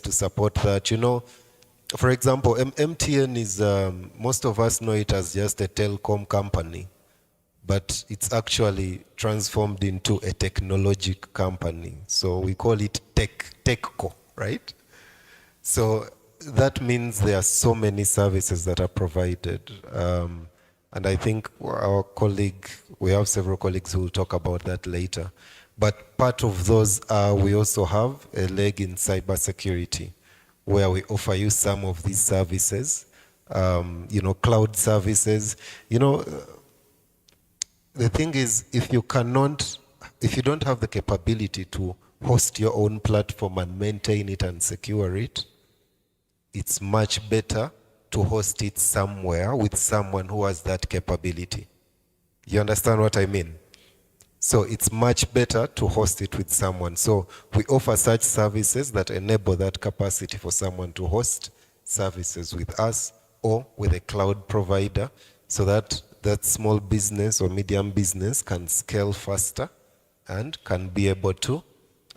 to support that. You know, for example, MTN is, most of us know it as just a telecom company, but it's actually transformed into a technology company. So we call it techco, right? So that means there are so many services that are provided. And I think our colleague, we have several colleagues who will talk about that later. But part of those are, we also have a leg in cybersecurity, where we offer you some of these services, you know, cloud services. You know, the thing is, if you don't have the capability to host your own platform and maintain it and secure it, it's much better to host it somewhere with someone who has that capability. You understand what I mean? So it's much better to host it with someone. So we offer such services that enable that capacity for someone to host services with us or with a cloud provider, so that that small business or medium business can scale faster and can be able to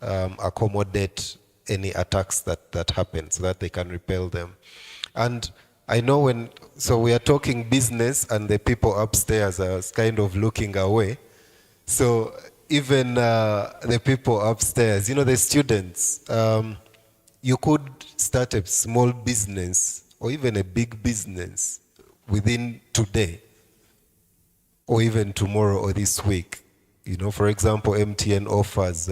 accommodate any attacks that happen, so that they can repel them. And I know so we are talking business and the people upstairs are kind of looking away. So even the people upstairs, you know, the students, you could start a small business or even a big business within today or even tomorrow or this week. You know, for example, MTN offers,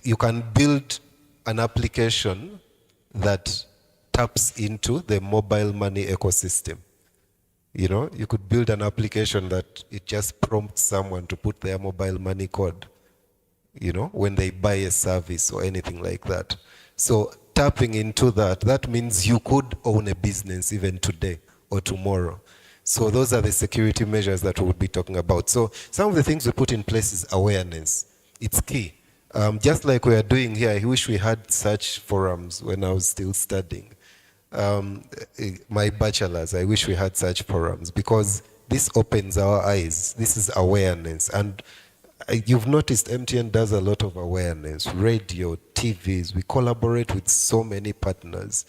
you can build an application that taps into the mobile money ecosystem. You know, you could build an application that it just prompts someone to put their mobile money code, you know, when they buy a service or anything like that. So tapping into that means you could own a business even today or tomorrow. So those are the security measures that we would be talking about. So some of the things we put in place is awareness. It's key. Just like we are doing here, I wish we had such forums when I was still studying. My bachelor's, I wish we had such forums, because this opens our eyes. This is awareness. And you've noticed MTN does a lot of awareness, radio, TVs. We collaborate with so many partners.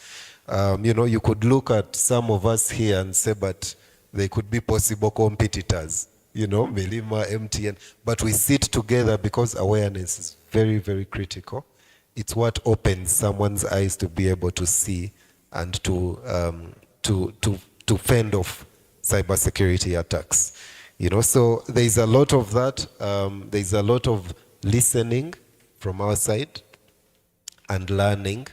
You know, you could look at some of us here and say, but they could be possible competitors, you know, Melima, MTN. But we sit together because awareness is very, very critical. It's what opens someone's eyes to be able to see and to fend off cybersecurity attacks. You know, so there's a lot of that. There's a lot of listening from our side and learning.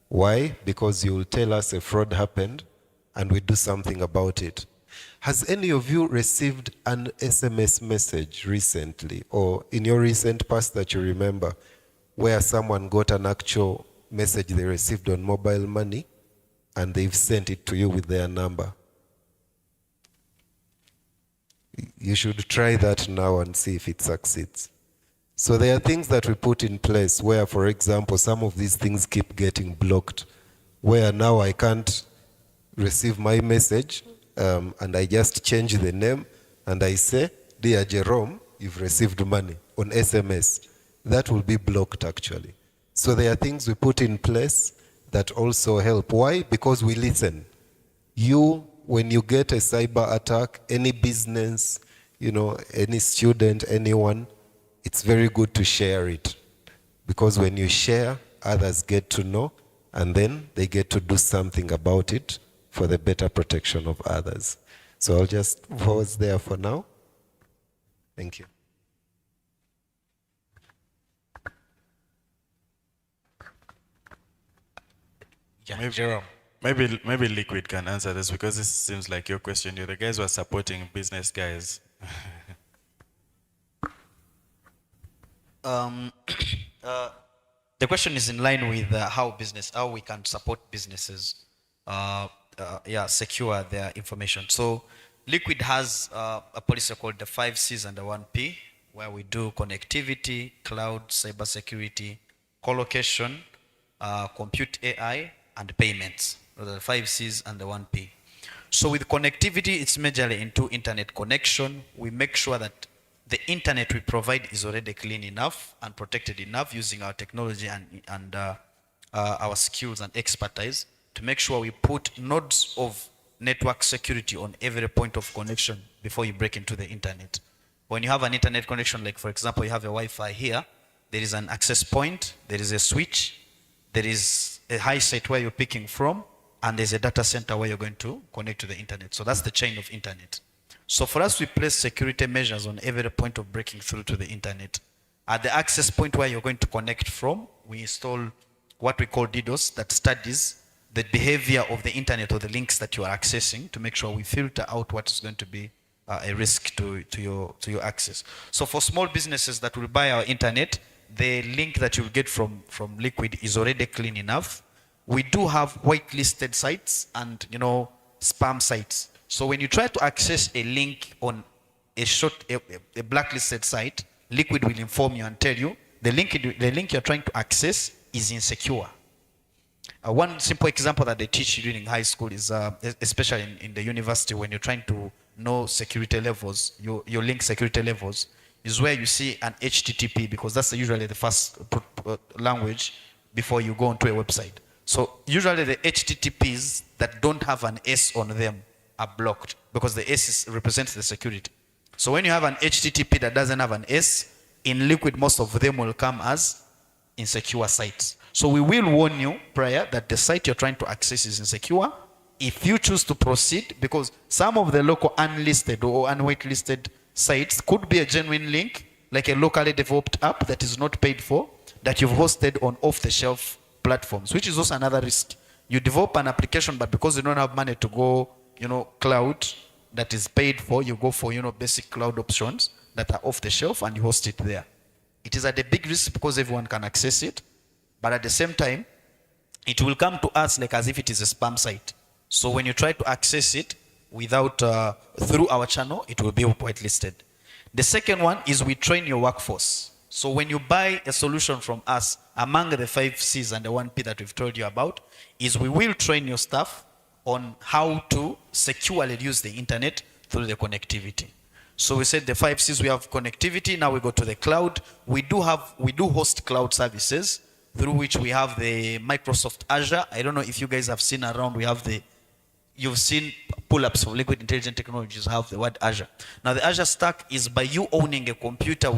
Why? Because you will tell us a fraud happened and we do something about it. Has any of you received an SMS message recently, or in your recent past that you remember, where someone got an actual message they received on mobile money and they've sent it to you with their number? You should try that now and see if it succeeds. So there are things that we put in place where, for example, some of these things keep getting blocked, where now I can't receive my message and I just change the name and I say, "Dear Jerome, you've received money," on SMS. That will be blocked actually. So there are things we put in place that also help. Why? Because we listen. When you get a cyber attack, any business, you know, any student, anyone, it's very good to share it. Because when you share, others get to know, and then they get to do something about it for the better protection of others. So I'll just pause there for now. Thank you. Yeah, Jerome. Maybe Liquid can answer this, because this seems like your question. You're the guys who are supporting business guys. The question is in line with how we can support businesses secure their information. So Liquid has a policy called the 5 C's and the 1 P, where we do connectivity, cloud, cybersecurity, co-location, compute AI, and payments. Those are the 5 C's and the 1 P. So with connectivity, it's majorly into internet connection. We make sure that the internet we provide is already clean enough and protected enough using our technology and our skills and expertise to make sure we put nodes of network security on every point of connection before you break into the internet. When you have an internet connection, like for example, you have a Wi-Fi here, there is an access point, there is a switch, there is a high site where you're picking from, and there's a data center where you're going to connect to the internet. So that's the chain of internet. So for us, we place security measures on every point of breaking through to the internet. At the access point where you're going to connect from, we install what we call DDoS that studies the behavior of the internet or the links that you are accessing to make sure we filter out what is going to be a risk to your access. So for small businesses that will buy our internet, the link that you'll get from Liquid is already clean enough. We do have whitelisted sites and spam sites. So when you try to access a link on a blacklisted site, Liquid will inform you and tell you the link you're trying to access is insecure. One simple example that they teach you during high school is, especially in the university, when you're trying to know security levels, your link security levels, is where you see an HTTP, because that's usually the first language before you go onto a website. So usually the HTTPs that don't have an S on them are blocked because the S represents the security. So when you have an HTTP that doesn't have an S, in Liquid most of them will come as insecure sites. So we will warn you prior that the site you're trying to access is insecure. If you choose to proceed, because some of the local unlisted or unwhitelisted sites could be a genuine link, like a locally developed app that is not paid for, that you've hosted on off-the-shelf platforms, which is also another risk. You develop an application, but because you don't have money to go, cloud that is paid for, you go for, basic cloud options that are off the shelf and you host it there. It is at a big risk because everyone can access it, but at the same time, it will come to us like as if it is a spam site. So when you try to access it without through our channel, it will be whitelisted. The second one is we train your workforce. So when you buy a solution from us, among the 5 C's and the 1 P that we've told you about, is we will train your staff on how to securely use the internet through the connectivity. So we said the 5 C's, we have connectivity. Now we go to the cloud. We do host cloud services through which we have the Microsoft Azure. I don't know if you guys have seen around, you've seen pull-ups for Liquid Intelligent Technologies have the word Azure. Now the Azure stack is by you owning a computer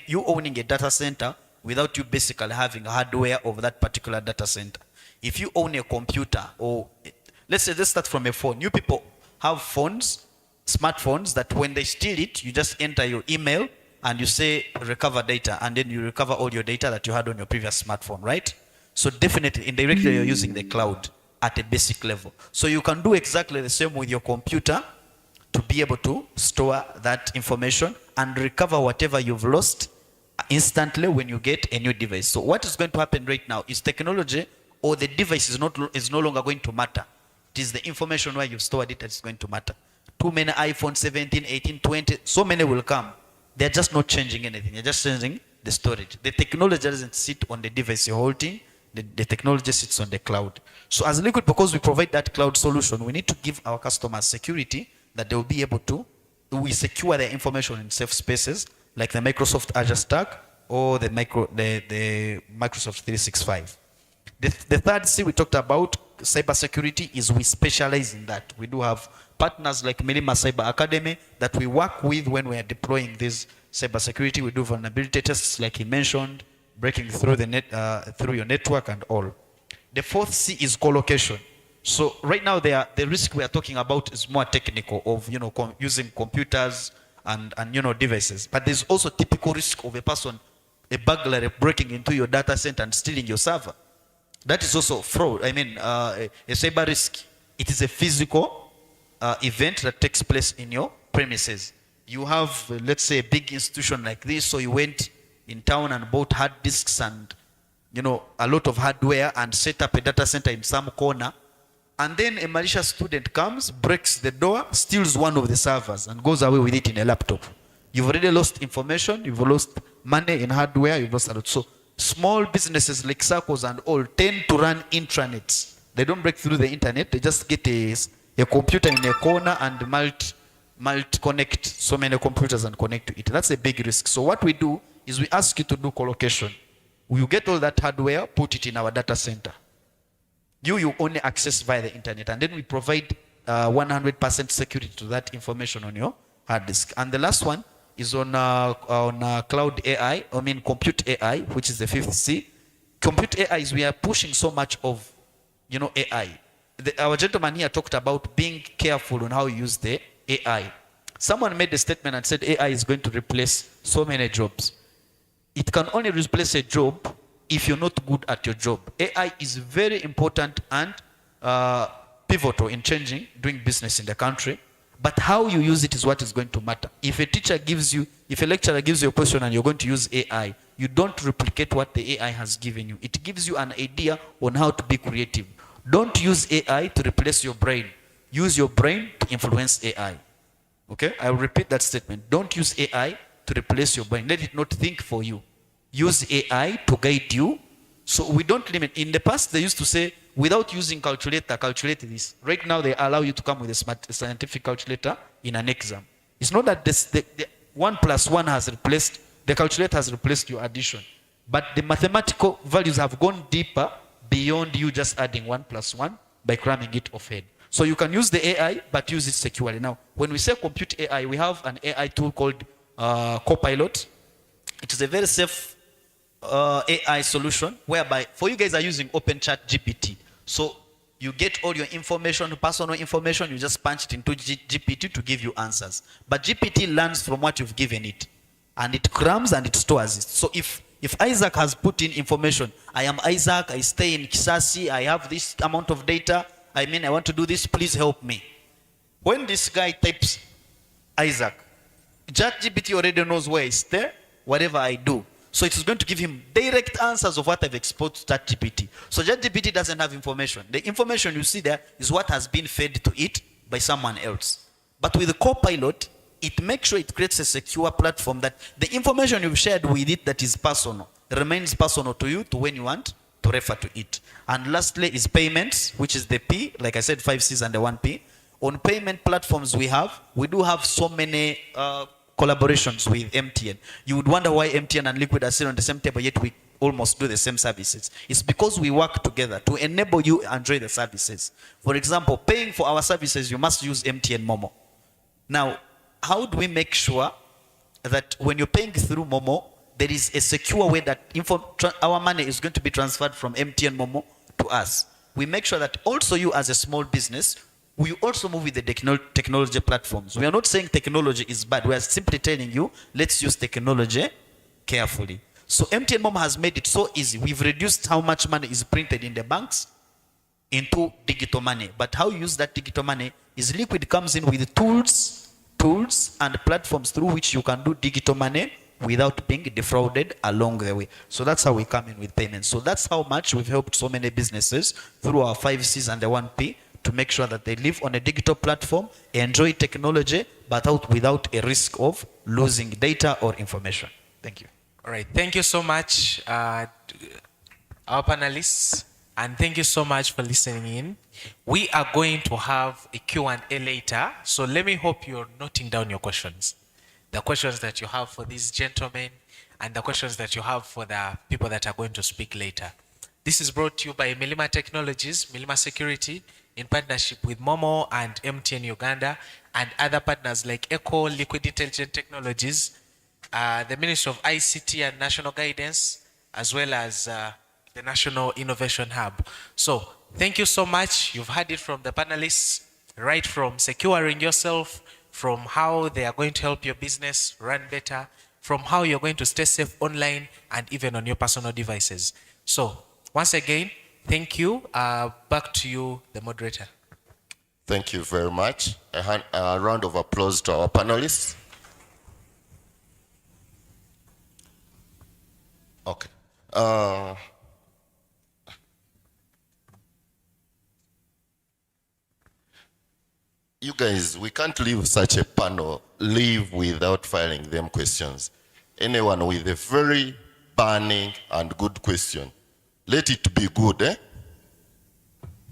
you owning a data center without you basically having hardware of that particular data center. If you own a computer, or let's start from a phone. You people have phones, smartphones, that when they steal it, you just enter your email and you say recover data, and then you recover all your data that you had on your previous smartphone, right? So definitely indirectly you're using the cloud at a basic level. So you can do exactly the same with your computer to be able to store that information and recover whatever you've lost instantly when you get a new device. So what is going to happen right now is technology or the device is no longer going to matter. It is the information where you've stored it that's going to matter. Too many iPhone 17, 18, 20, so many will come. They're just not changing anything. They're just changing the storage. The technology doesn't sit on the device you're holding. The technology sits on the cloud. So as Liquid, because we provide that cloud solution, we need to give our customers security that they'll be able to. We secure their information in safe spaces like the Microsoft Azure Stack or the Microsoft 365. The third C we talked about, cybersecurity, is we specialize in that. We do have partners like Milima Cyber Academy that we work with when we are deploying this cybersecurity. We do vulnerability tests like he mentioned, breaking through through your network and all. The fourth C is co-location. So right now the risk we are talking about is more technical of using computers and devices. But there's also typical risk of a burglar breaking into your data center and stealing your server. That is also fraud. A cyber risk. It is a physical event that takes place in your premises. You have, let's say, a big institution like this, so you went in town and bought hard disks and a lot of hardware and set up a data center in some corner, and then a malicious student comes, breaks the door, steals one of the servers and goes away with it in a laptop. You've already lost information, you've lost money in hardware, you've lost a lot. So small businesses like circles and all tend to run intranets. They don't break through the internet, they just get a computer in a corner and connect so many computers and connect to it. That's a big risk. So what we do is we ask you to do colocation. We get all that hardware, put it in our data center. You only access via the internet, and then we provide 100% security to that information on your hard disk. And the last one is on cloud AI, compute AI, which is the 5th C. Compute AI is we are pushing so much of, AI. Our gentleman here talked about being careful on how you use the AI. Someone made a statement and said AI is going to replace so many jobs. It can only replace a job if you're not good at your job. AI is very important and pivotal in doing business in the country. But how you use it is what is going to matter. If a lecturer gives you a question and you're going to use AI, you don't replicate what the AI has given you. It gives you an idea on how to be creative. Don't use AI to replace your brain. Use your brain to influence AI. Okay? I'll repeat that statement. Don't use AI to replace your brain. Let it not think for you. Use AI to guide you. So we don't limit. In the past, they used to say, without using calculator, calculate this. Right now, they allow you to come with a scientific calculator in an exam. It's not that the 1 + 1 has replaced, the calculator has replaced your addition. But the mathematical values have gone deeper beyond you just adding 1 + 1 by cramming it off head. So you can use the AI, but use it securely. Now, when we say compute AI, we have an AI tool called Copilot. It is a very safe AI solution whereby, for you guys are using OpenChat GPT. So you get all your information, personal information, you just punch it into GPT to give you answers. But GPT learns from what you've given it. And it crams and it stores it. So if Isaac has put in information, I am Isaac, I stay in Kisasi, I have this amount of data, I want to do this, please help me. When this guy types Isaac, ChatGPT already knows where I stay, whatever I do. So it is going to give him direct answers of what I've exposed to ChatGPT. So ChatGPT doesn't have information. The information you see there is what has been fed to it by someone else. But with the Copilot, it makes sure it creates a secure platform that the information you've shared with it that is personal remains personal to you to when you want to refer to it. And lastly is payments, which is the P, like I said, 5 C's and the 1 P. On payment platforms we do have so many collaborations with MTN. You would wonder why MTN and Liquid are sitting on the same table, yet we almost do the same services. It's because we work together to enable you to enjoy the services. For example, paying for our services, you must use MTN Momo. Now, how do we make sure that when you're paying through Momo, there is a secure way that our money is going to be transferred from MTN Momo to us? We make sure that also you as a small business, we also move with the technology platforms. We are not saying technology is bad. We are simply telling you, let's use technology carefully. So MTN Momo has made it so easy. We've reduced how much money is printed in the banks into digital money. But how you use that digital money is Liquid comes in with tools and platforms through which you can do digital money without being defrauded along the way. So that's how we come in with payments. So that's how much we've helped so many businesses through our 5 C's and the 1 P to make sure that they live on a digital platform, enjoy technology, but without a risk of losing data or information. Thank you. All right. Thank you so much, our panelists, and thank you so much for listening in. We are going to have a Q&A later, so let me hope you're noting down your questions. The questions that you have for these gentlemen and the questions that you have for the people that are going to speak later. This is brought to you by Milima Technologies, Milima Security, in partnership with Momo and MTN Uganda and other partners like Echo, Liquid Intelligent Technologies, the Ministry of ICT and National Guidance, as well as the National Innovation Hub. So thank you so much. You've heard it from the panelists, right from securing yourself, from how they are going to help your business run better, from how you're going to stay safe online and even on your personal devices. So once again, thank you. Back to you, the moderator. Thank you very much. A round of applause to our panelists. Okay. You guys, we can't leave such a panel without filing them questions. Anyone with a very burning and good question, let it be good, eh?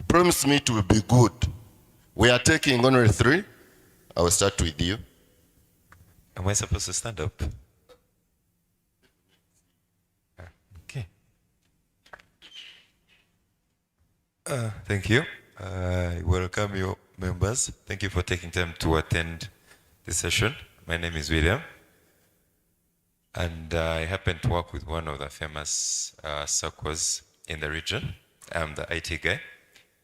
Promise me to be good. We are taking only 3. I will start with you. Am I supposed to stand up? Okay. Thank you. I welcome you members. Thank you for taking time to attend this session. My name is William. And I happen to work with one of the famous circles in the region. I'm the IT guy,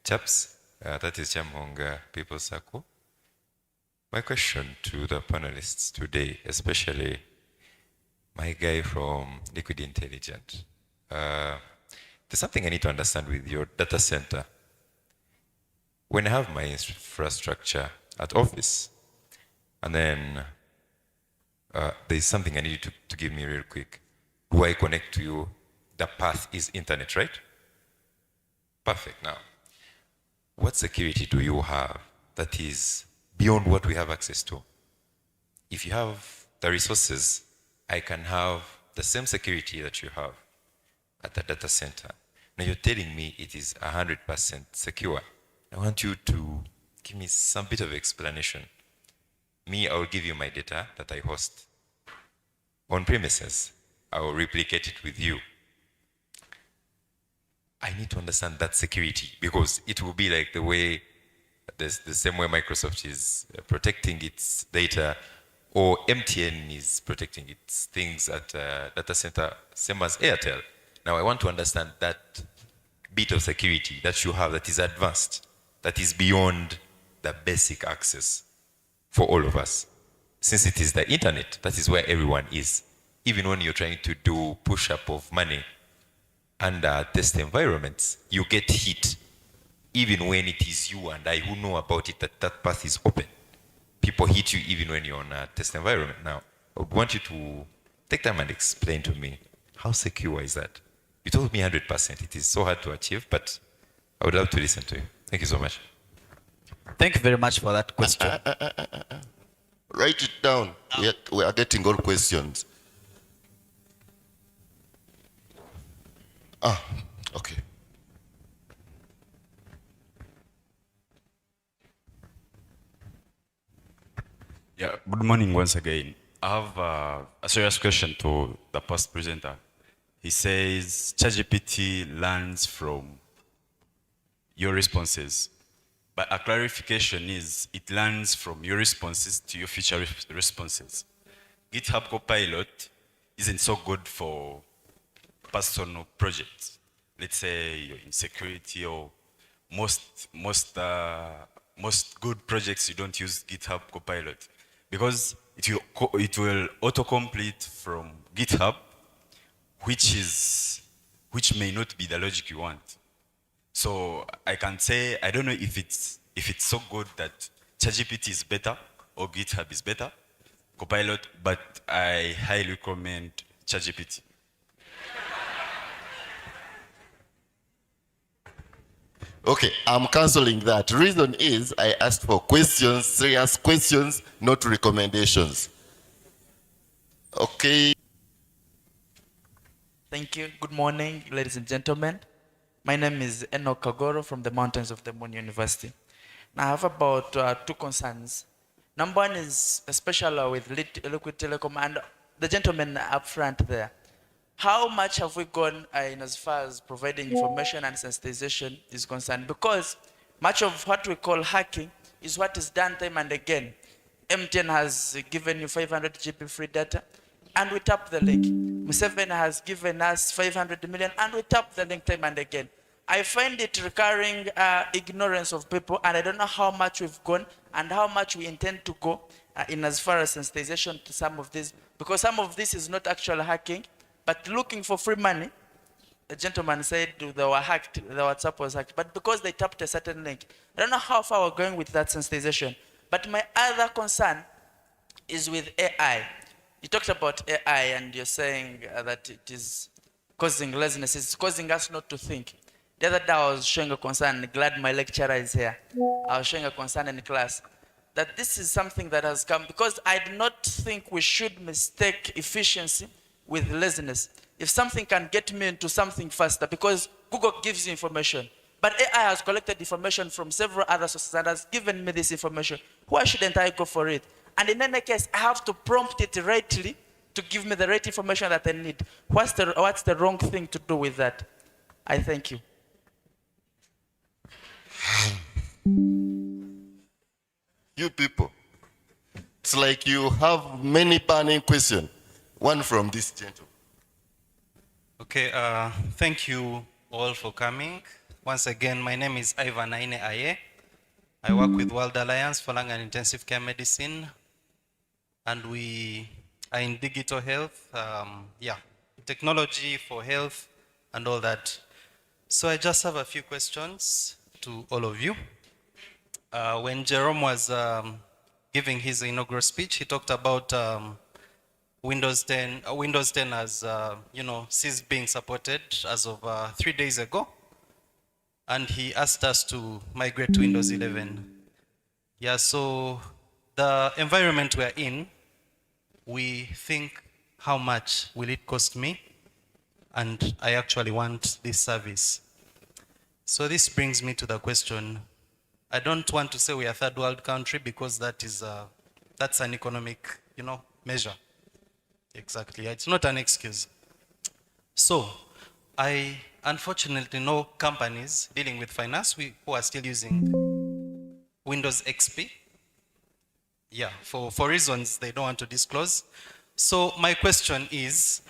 chaps. That is Chamhong People Circle. My question to the panelists today, especially my guy from Liquid Intelligent. There's something I need to understand with your data center. When I have my infrastructure at office, and then there's something I need you to give me real quick. Do I connect to you? The path is internet, right? Perfect. Now, what security do you have that is beyond what we have access to? If you have the resources, I can have the same security that you have at the data center. Now you're telling me it is 100% secure. I want you to give me some bit of explanation. Me, I will give you my data that I host on premises. I will replicate it with you. I need to understand that security because it will be like the same way Microsoft is protecting its data, or MTN is protecting its things at data center, same as Airtel. Now I want to understand that bit of security that you have that is advanced, that is beyond the basic access for all of us. Since it is the internet, that is where everyone is. Even when you're trying to do push-up of money under test environments, you get hit. Even when it is you and I who know about it, that path is open. People hit you even when you're on a test environment. Now, I would want you to take time and explain to me, how secure is that? You told me 100%. It is so hard to achieve, but I would love to listen to you. Thank you so much. Thank you very much for that question. Write it down. We are getting all questions. Okay. Yeah, good morning once again. I have a serious question to the past presenter. He says ChatGPT learns from your responses. But a clarification is it learns from your responses to your future responses. GitHub Copilot isn't so good for personal projects. Let's say you're in security, or most good projects you don't use GitHub Copilot because it will autocomplete from GitHub, which may not be the logic you want. So I can say I don't know if it's so good that ChatGPT is better or GitHub is better, Copilot, but I highly recommend ChatGPT. Okay, I'm canceling that. Reason is I asked for questions, serious questions, not recommendations. Okay. Thank you. Good morning, ladies and gentlemen. My name is Enoch Kagoro from the mountains of the Moon University. Now I have about two concerns. Number one is especially with Liquid Telecom and the gentleman up front there. How much have we gone in as far as providing information and sensitization is concerned? Because much of what we call hacking is what is done time and again. MTN has given you 500 GB free data and we tap the link. Museveni has given us 500 million and we tap the link time and again. I find it recurring ignorance of people, and I don't know how much we've gone and how much we intend to go in as far as sensitization to some of this, because some of this is not actual hacking, but looking for free money. The gentleman said they were hacked, the WhatsApp was hacked, but because they tapped a certain link. I don't know how far we're going with that sensitization. But my other concern is with AI. You talked about AI and you're saying that it is causing laziness, it's causing us not to think. The other day I was showing a concern, glad my lecturer is here. I was showing a concern in class that this is something that has come because I do not think we should mistake efficiency with laziness. If something can get me into something faster, because Google gives you information, But AI has collected information from several other sources and has given me this information. Why shouldn't I go for it? And in any case, I have to prompt it rightly to give me the right information that I need. What's the wrong thing to do with that? I thank you. You people, it's like you have many burning questions. One from this gentleman. Okay, thank you all for coming. Once again, my name is Ivan Aine Aye. I work with World Alliance for Lung and Intensive Care Medicine, and we are in digital health, technology for health and all that. So I just have a few questions to all of you. When Jerome was giving his inaugural speech, he talked about Windows 10 has, ceased being supported as of 3 days ago. And he asked us to migrate to Windows 11. Yeah, so the environment we're in, we think, how much will it cost me? And I actually want this service. So this brings me to the question. I don't want to say we are a third world country because that's an economic, measure. Exactly, it's not an excuse. So, I unfortunately know companies dealing with finance who are still using Windows XP. Yeah, for reasons they don't want to disclose. So my question is,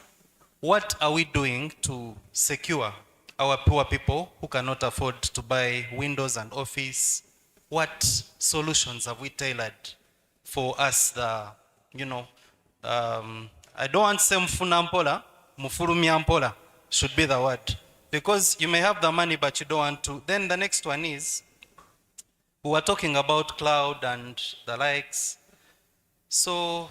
what are we doing to secure our poor people who cannot afford to buy Windows and Office? What solutions have we tailored for us, I don't want to say mfunampola, mufurumyampola should be the word. Because you may have the money, but you don't want to. Then the next one is, we were talking about cloud and the likes. So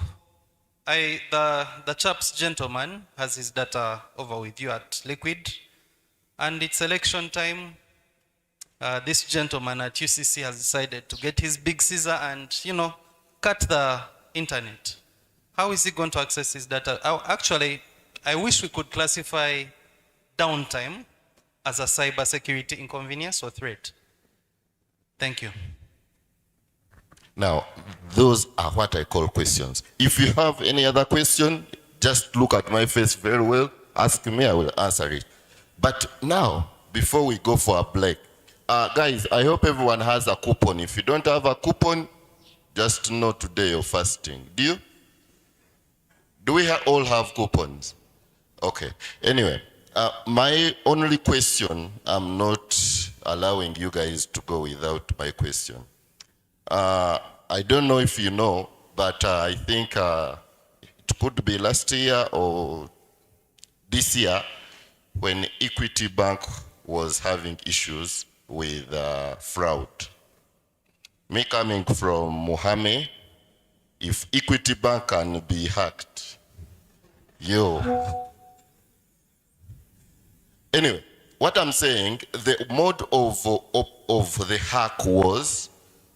the chap's gentleman has his data over with you at Liquid, and it's election time. This gentleman at UCC has decided to get his big scissor and, cut the internet. How is he going to access his data? Actually, I wish we could classify downtime as a cybersecurity inconvenience or threat. Thank you. Now, those are what I call questions. If you have any other question, just look at my face very well, ask me, I will answer it. But now, before we go for a break, guys, I hope everyone has a coupon. If you don't have a coupon, just know today you're fasting. Do you? Do we all have coupons? Okay. Anyway, my only question, I'm not allowing you guys to go without my question. I don't know if you know, but I think it could be last year or this year when Equity Bank was having issues with fraud. Me coming from Mohammed, if Equity Bank can be hacked, Anyway, what I'm saying, the mode of the hack was,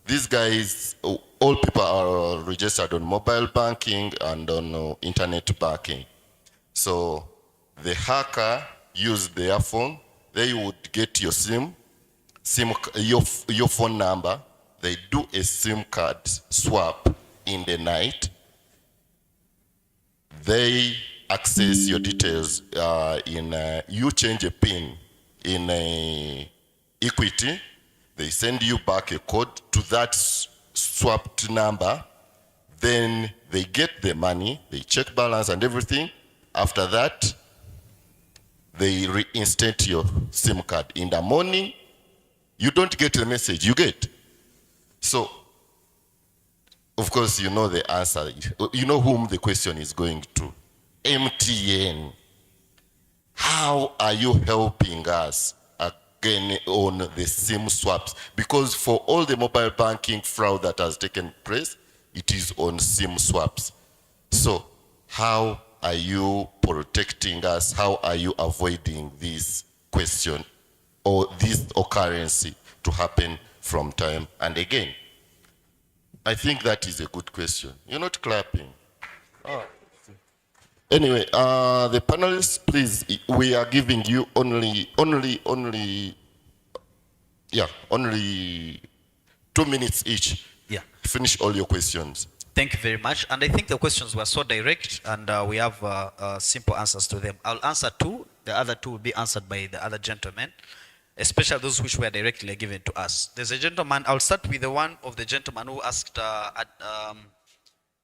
these guys, all people are registered on mobile banking and on internet banking. So the hacker used their phone, they would get your your phone number, they do a SIM card swap in the night, they access your details you change a PIN in Equity, they send you back a code to that swapped number, then they get the money, they check balance and everything. After that, they reinstate your SIM card. In the morning, you don't get the message, you get. So, of course, you know the answer. You know whom the question is going to. MTN. How are you helping us again on the SIM swaps? Because for all the mobile banking fraud that has taken place, it is on SIM swaps. So, how are you protecting us? How are you avoiding this question or this occurrence to happen from time and again? I think that is a good question. You're not clapping. Oh. Anyway, the panelists, please, we are giving you only Yeah, only 2 minutes each. Yeah. Finish all your questions. Thank you very much. And I think the questions were so direct, and we have simple answers to them. I'll answer two. The other two will be answered by the other gentlemen, especially those which were directly given to us. There's a gentleman. I'll start with the one of the gentleman who asked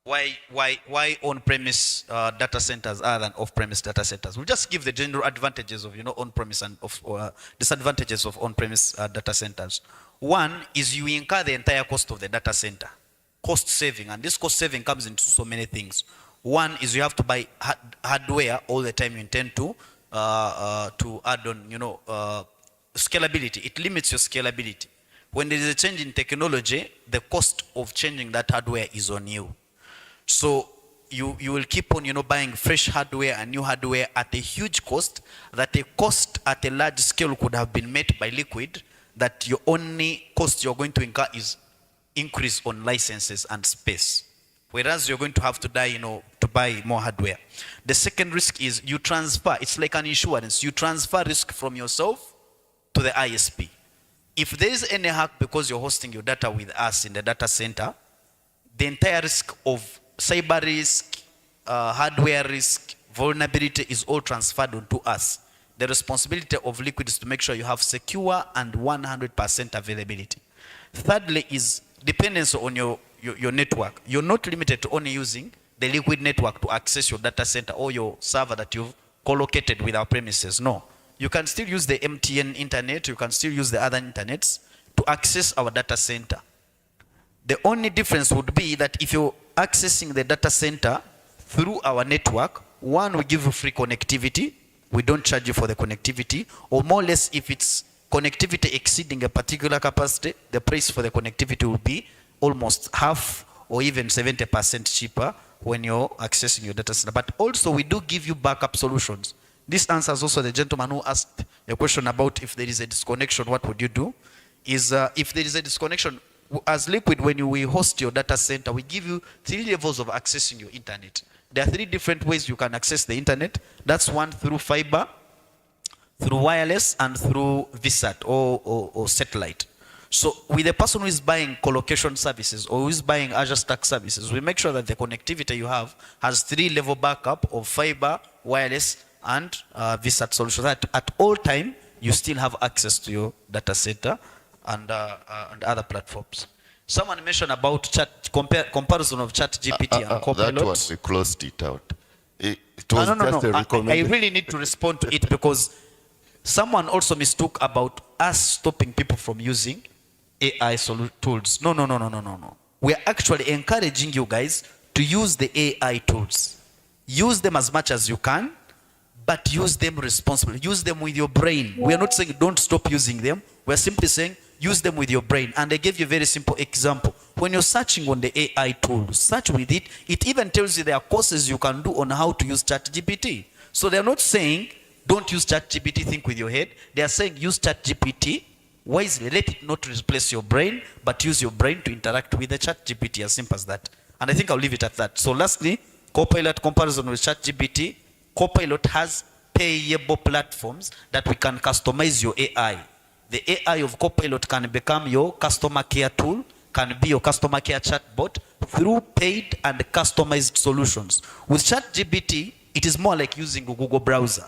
why on-premise data centers other than off-premise data centers. We'll just give the general advantages of on-premise and disadvantages of on-premise data centers. One is you incur the entire cost of the data center. Cost saving, and this cost saving comes into so many things. One is you have to buy hardware all the time you intend to add on, scalability. It limits your scalability. When there is a change in technology, the cost of changing that hardware is on you. So you will keep on, buying fresh hardware and new hardware at a huge cost, that a cost at a large scale could have been met by Liquid, that your only cost you're going to incur is increase on licenses and space, whereas you're going to have to to buy more hardware. The second risk is you transfer. It's like an insurance. You transfer risk from yourself to the ISP. If there is any hack because you're hosting your data with us in the data center, the entire risk of cyber risk, hardware risk, vulnerability is all transferred onto us. The responsibility of Liquid is to make sure you have secure and 100% availability. Thirdly is dependence on your network. You're not limited to only using the Liquid network to access your data center or your server that you've co-located with our premises. No. You can still use the MTN internet, you can still use the other internets to access our data center. The only difference would be that if you're accessing the data center through our network, one, we give you free connectivity. We don't charge you for the connectivity, or more or less if it's connectivity exceeding a particular capacity, the price for the connectivity will be almost half or even 70% cheaper when you're accessing your data center. But also we do give you backup solutions. This answers also the gentleman who asked a question about if there is a disconnection, what would you do? Is if there is a disconnection, as Liquid, when we host your data center, we give you 3 levels of accessing your internet. There are 3 different ways you can access the internet. That's one through fiber, through wireless, and through VSAT or satellite. So with the person who is buying colocation services or who is buying Azure Stack services, we make sure that the connectivity you have has 3-level backup of fiber, wireless, and VSAT solution. That at all time you still have access to your data center and other platforms. Someone mentioned about comparison of ChatGPT and Copilot. That one, we closed it out. It was just a recommendation. I really need to respond to it because someone also mistook about us stopping people from using AI tools. No. We are actually encouraging you guys to use the AI tools. Use them as much as you can, but use them responsibly. Use them with your brain. We are not saying don't stop using them. We are simply saying use them with your brain. And I gave you a very simple example. When you're searching on the AI tool, search with it. It even tells you there are courses you can do on how to use ChatGPT. So they're not saying don't use ChatGPT, think with your head. They are saying use ChatGPT wisely. Let it not replace your brain, but use your brain to interact with the ChatGPT, as simple as that. And I think I'll leave it at that. So lastly, Copilot comparison with ChatGPT. Copilot has payable platforms that we can customize your AI. The AI of Copilot can become your customer care tool, can be your customer care chatbot through paid and customized solutions. With ChatGPT, it is more like using a Google browser.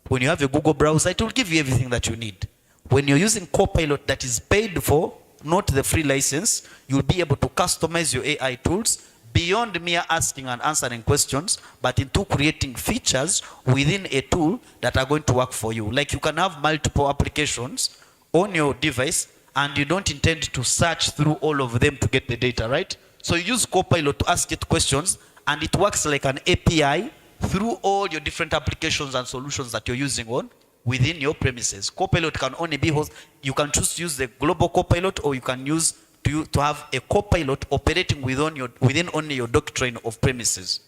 When you have a Google browser, it will give you everything that you need. When you're using Copilot that is paid for, not the free license, you'll be able to customize your AI tools beyond mere asking and answering questions, but into creating features within a tool that are going to work for you. Like you can have multiple applications on your device and you don't intend to search through all of them to get the data, right? So you use Copilot to ask it questions and it works like an API through all your different applications and solutions that you're using on within your premises. Copilot can only be host. You can choose to use the global Copilot, or you can use to have a Copilot operating within only your doctrine of premises.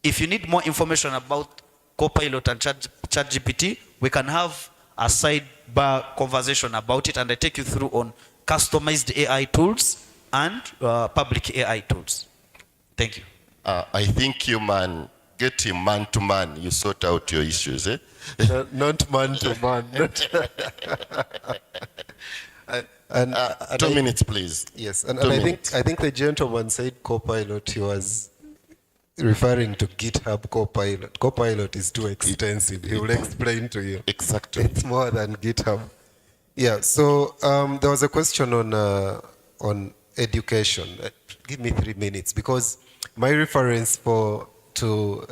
If you need more information about Copilot and ChatGPT, we can have a sidebar conversation about it, and I take you through on customized AI tools and public AI tools. Thank you. I think you get him man to man. You sort out your issues, eh? Not man to man. And 2 minutes, please. Yes, and 2 I minutes. think the gentleman said Copilot. He was referring to GitHub Copilot. Copilot is too extensive. He will explain to you. Exactly. It's more than GitHub. Yeah. So there was a question on education. Give me 3 minutes because my reference to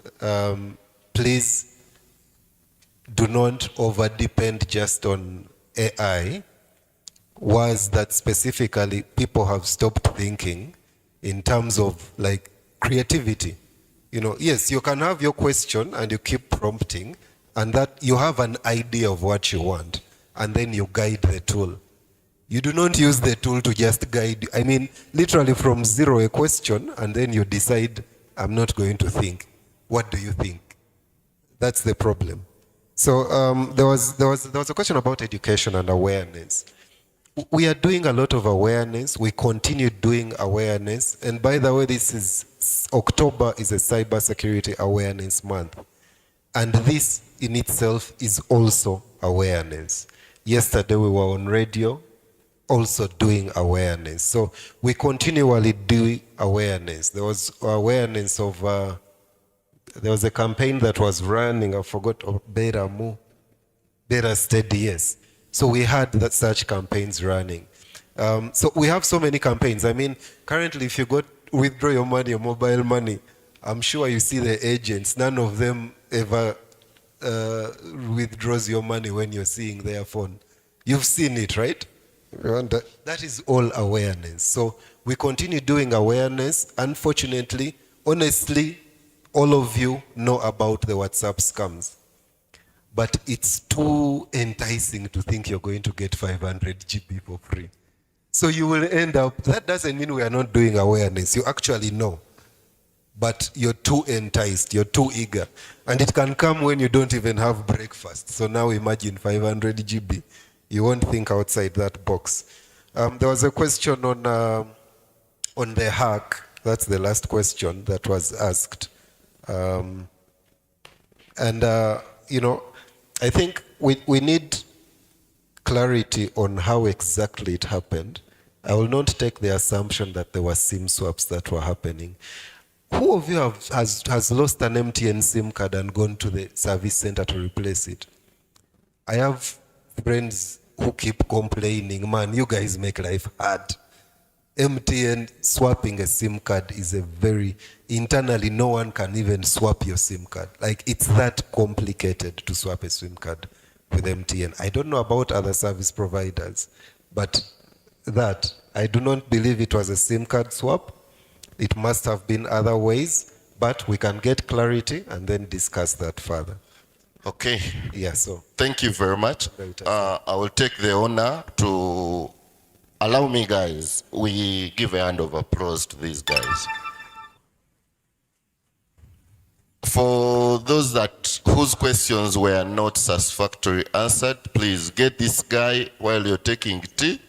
please do not over depend just on AI was that specifically people have stopped thinking in terms of like creativity. You know, yes, you can have your question and you keep prompting and that you have an idea of what you want and then you guide the tool. You do not use the tool to just guide. I mean, literally from zero a question and then you decide, I'm not going to think. What do you think? That's the problem. So there was a question about education and awareness. We are doing a lot of awareness. We continue doing awareness. And by the way, October is a cybersecurity awareness month. And this in itself is also awareness. Yesterday we were on radio, also doing awareness. So we continually do awareness. There was awareness of, there was a campaign that was running, I forgot, Better Steady, yes. So we had such campaigns running. So we have so many campaigns. I mean, currently if you go withdraw your money, your mobile money, I'm sure you see the agents. None of them ever withdraws your money when you're seeing their phone. You've seen it, right? That is all awareness. So we continue doing awareness. Unfortunately, honestly, all of you know about the WhatsApp scams. But it's too enticing to think you're going to get 500 GB for free. So you will end up, that doesn't mean we are not doing awareness. You actually know. But you're too enticed, you're too eager. And it can come when you don't even have breakfast. So now imagine 500 GB. You won't think outside that box. There was a question on the hack. That's the last question that was asked. You know, I think we need clarity on how exactly it happened. I will not take the assumption that there were SIM swaps that were happening. Who of you has lost an MTN SIM card and gone to the service center to replace it? I have friends who keep complaining, man, you guys make life hard. MTN swapping a SIM card is a very, internally no one can even swap your SIM card. Like it's that complicated to swap a SIM card with MTN. I don't know about other service providers, but that, I do not believe it was a SIM card swap. It must have been other ways, but we can get clarity and then discuss that further. Okay. Yeah, so. Thank you very much. I will take the honor to allow me, guys. We give a hand of applause to these guys. For those whose questions were not satisfactorily answered, please get this guy while you're taking tea.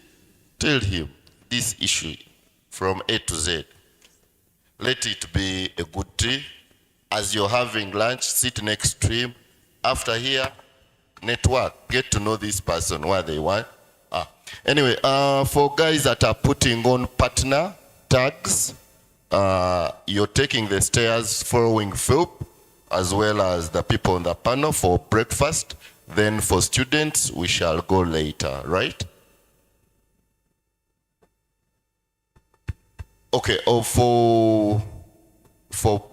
Tell him this issue from A to Z. Let it be a good tea. As you're having lunch, sit next to him. After here, network. Get to know this person, what they want. Anyway, for guys that are putting on partner tags, you're taking the stairs following Philip, as well as the people on the panel for breakfast. Then for students, we shall go later, right? Okay, for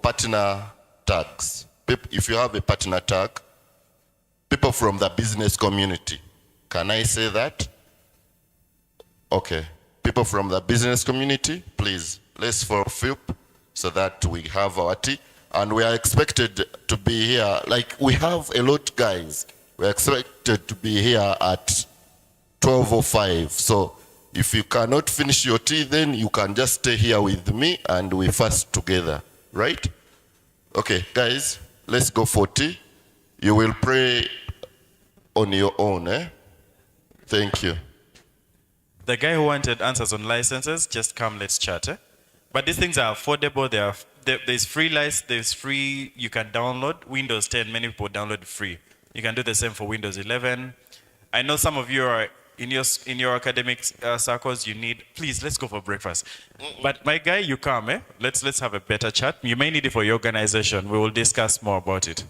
partner tags, if you have a partner tag, people from the business community, can I say that? Okay, people from the business community, please, let's follow Philip so that we have our tea. And we are expected to be here, like we have a lot, guys. We're expected to be here at 12:05. So if you cannot finish your tea, then you can just stay here with me and we fast together, right? Okay, guys, let's go for tea. You will pray on your own, eh? Thank you. The guy who wanted answers on licenses, just come, let's chat. Eh? But these things are affordable. There's free license, there's free, you can download. Windows 10, many people download free. You can do the same for Windows 11. I know some of you are in your academic circles, you need. Please, let's go for breakfast. But my guy, you come, eh? Let's have a better chat. You may need it for your organization. We will discuss more about it.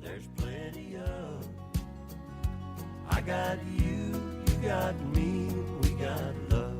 there's plenty of. I got you, you got me, we got love.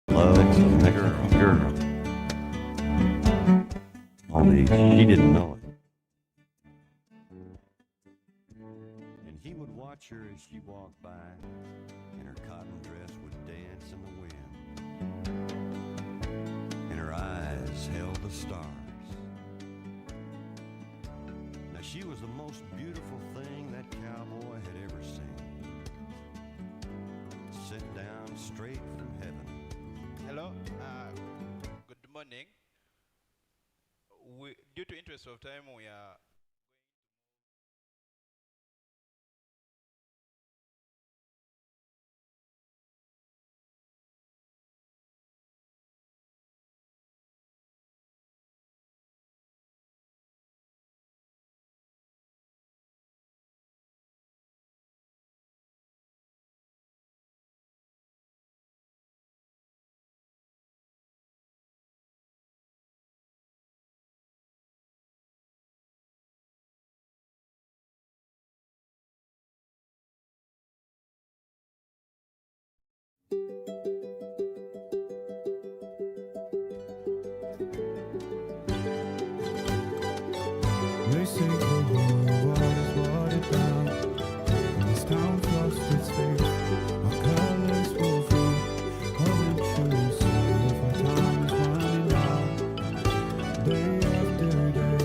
Love the girl. Only she didn't know it. And he would watch her as she walked by, and her cotton dress would dance in the wind, and her eyes held the stars. Now she was the most beautiful thing that cowboy had ever seen. Sent down straight from heaven. Hello, good morning. Due to interest of time, we are They say the whole world is watered down, and this town lost its faith. Our colors will fade, eventually see if our time is running out. Day after day,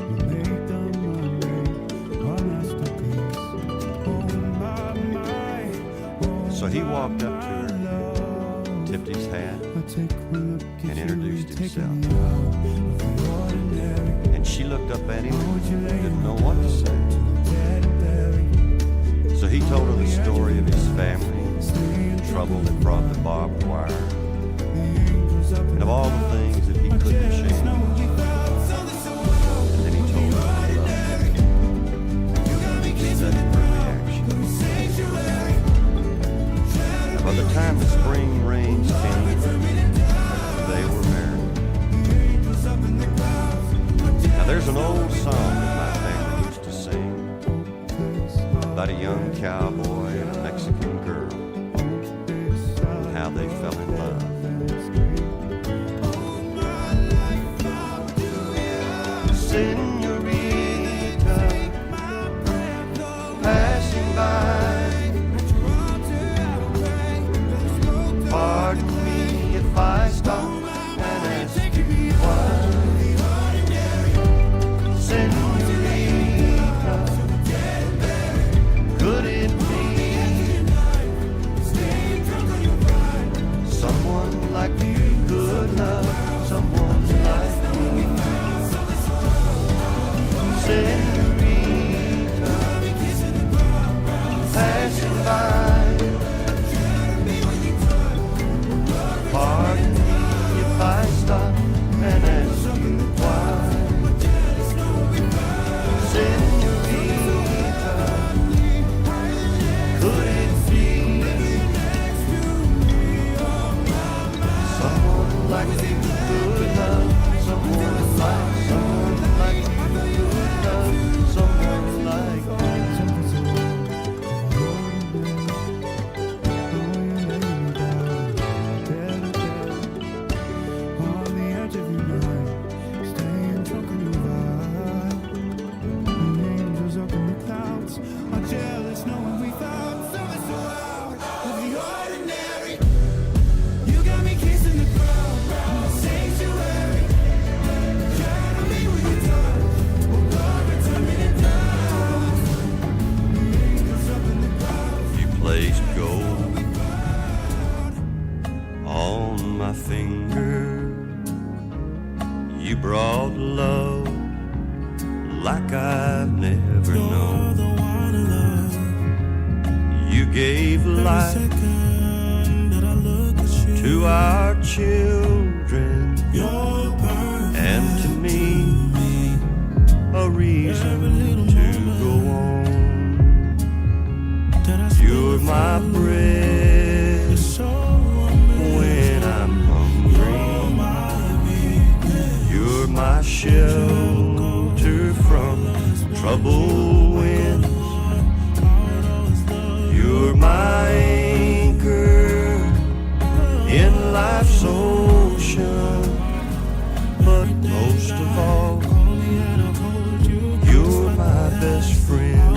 we make them Monday our masterpiece. Oh my, oh. So he walked up to her, tipped his hat, and introduced himself. And she looked up at him and didn't know what to say. So he told her the story of his family, the trouble that brought the barbed wire, and of all the things that he couldn't change. And then he told her he loved her. She studied her reaction. And by the time the spring rains came, they were married. Now there's an old song that my family used to sing about a young cowboy and a Mexican girl and how they fell in love. Senorita, passing by, pardon me if I stop and ask you why. Could it be someone like you could love someone like me? Senorita, passing by, pardon me if I stop and ask you why. Could it be someone like you could love someone like you could love someone like me? On the edge of your mind, staying drunk on your vibe. The angels up in the clouds are jealous knowing we found something so out of the ordinary. You got me kissing the ground. on my finger. You brought love like I've never known. You gave life to our children and to me a reason to go on. You're my bread when I'm hungry. You're my shelter from troubled winds. You're my anchor in life's ocean. But most of all, you're my best friend.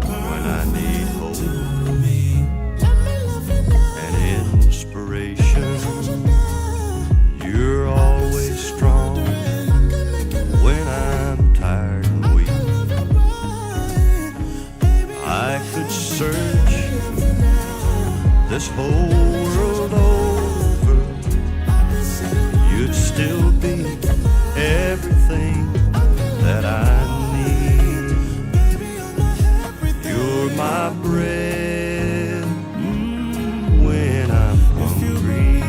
When I need hope and inspiration, you're always strong. When I'm tired and weak, I could search this whole world over, you'd still be everything that I need. You're my bread when I'm hungry.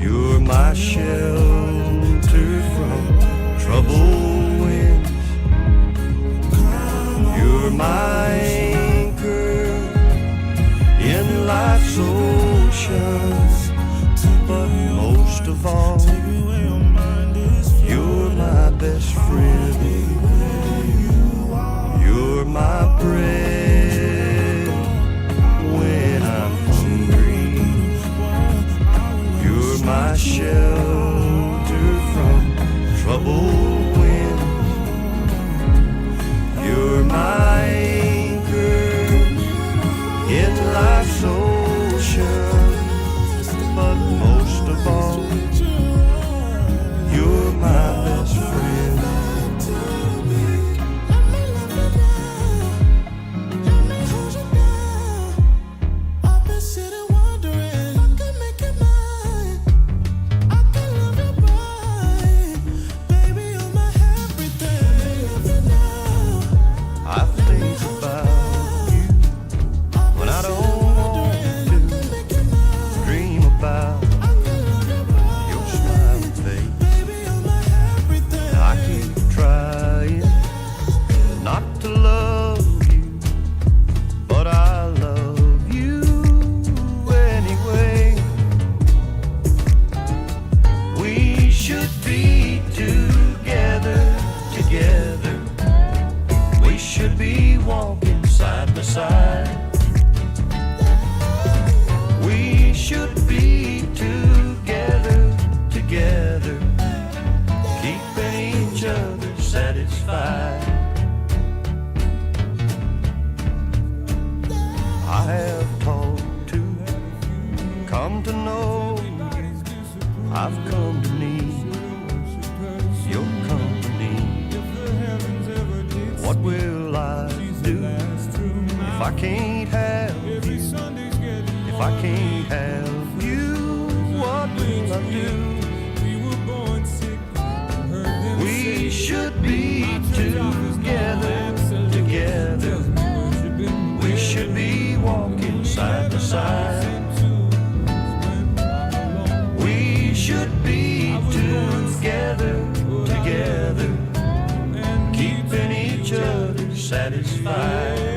You're my shelter from troubled winds. You're my anchor in life's oceans. But most of all, you're my best friend. You're my bread when I'm hungry. You're my shelter from troubled winds. You're my anchor in life's ocean. But most of all, you're my best friend. I think about you when I don't want to. Dream about your smiling face. I keep trying not to love you, but I love you anyway. We should be together, together. We should be walking side by side. We should be together, together, keeping each other satisfied. I have talked to, come to know, I've come to need your company. What will I do if I can't have you? If I can't have you, what will I do? We should be together, together. We should be walking side by side. We should be together, together, keeping each other satisfied.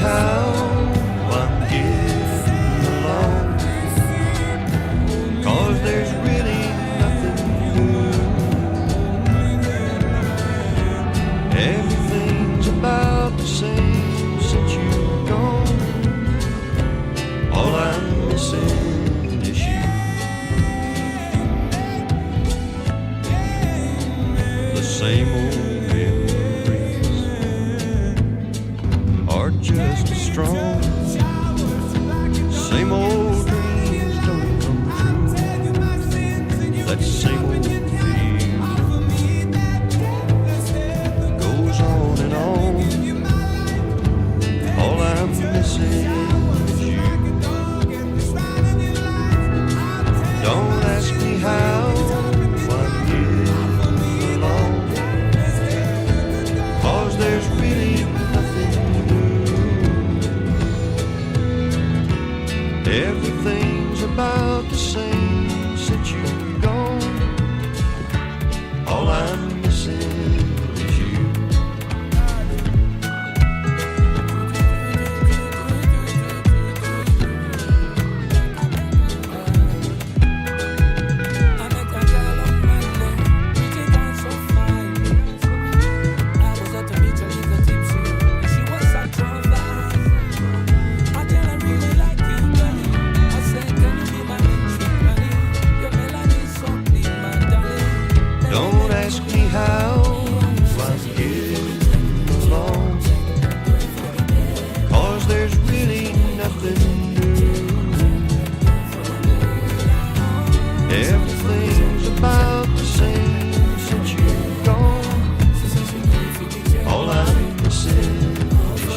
how I'm getting along, 'cause there's really nothing new. Everything's about the same since you've gone. All I'm missing is you. The same old memories are just as strong. Same old dreams don't come true. That same old feeling goes on and on. All I'm missing is you. Don't ask me how I'm getting along, 'cause there's really nothing new. Everything's about the same since you've gone. All I'm missing is you. Don't ask me how I'm getting along, 'cause there's really nothing new. Everything's about the same since you've gone. All I'm missing is you.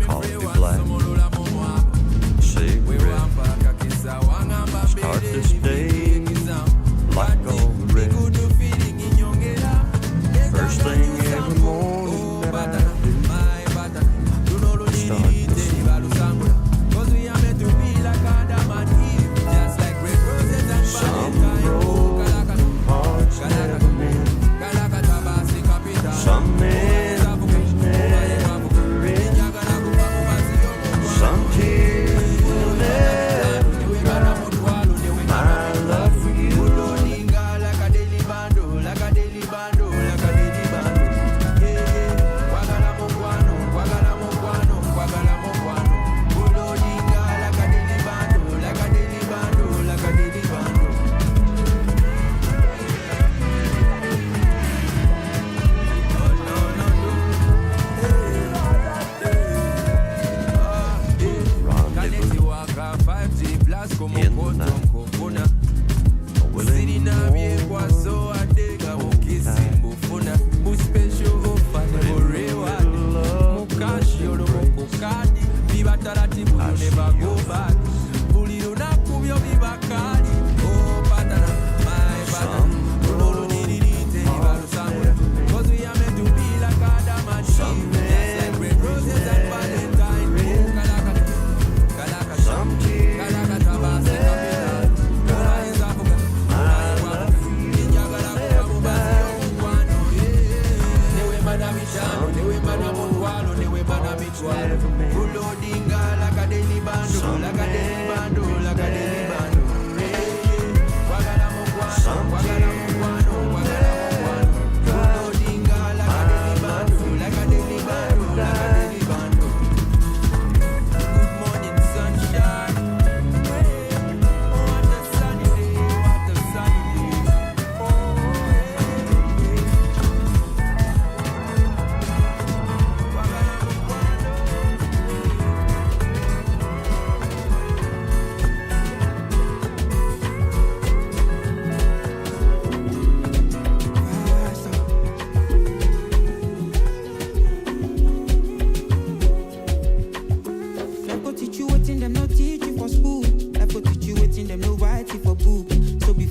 Coffee black, cigarette, start this day like all the rest. First thing every morning that I do, start this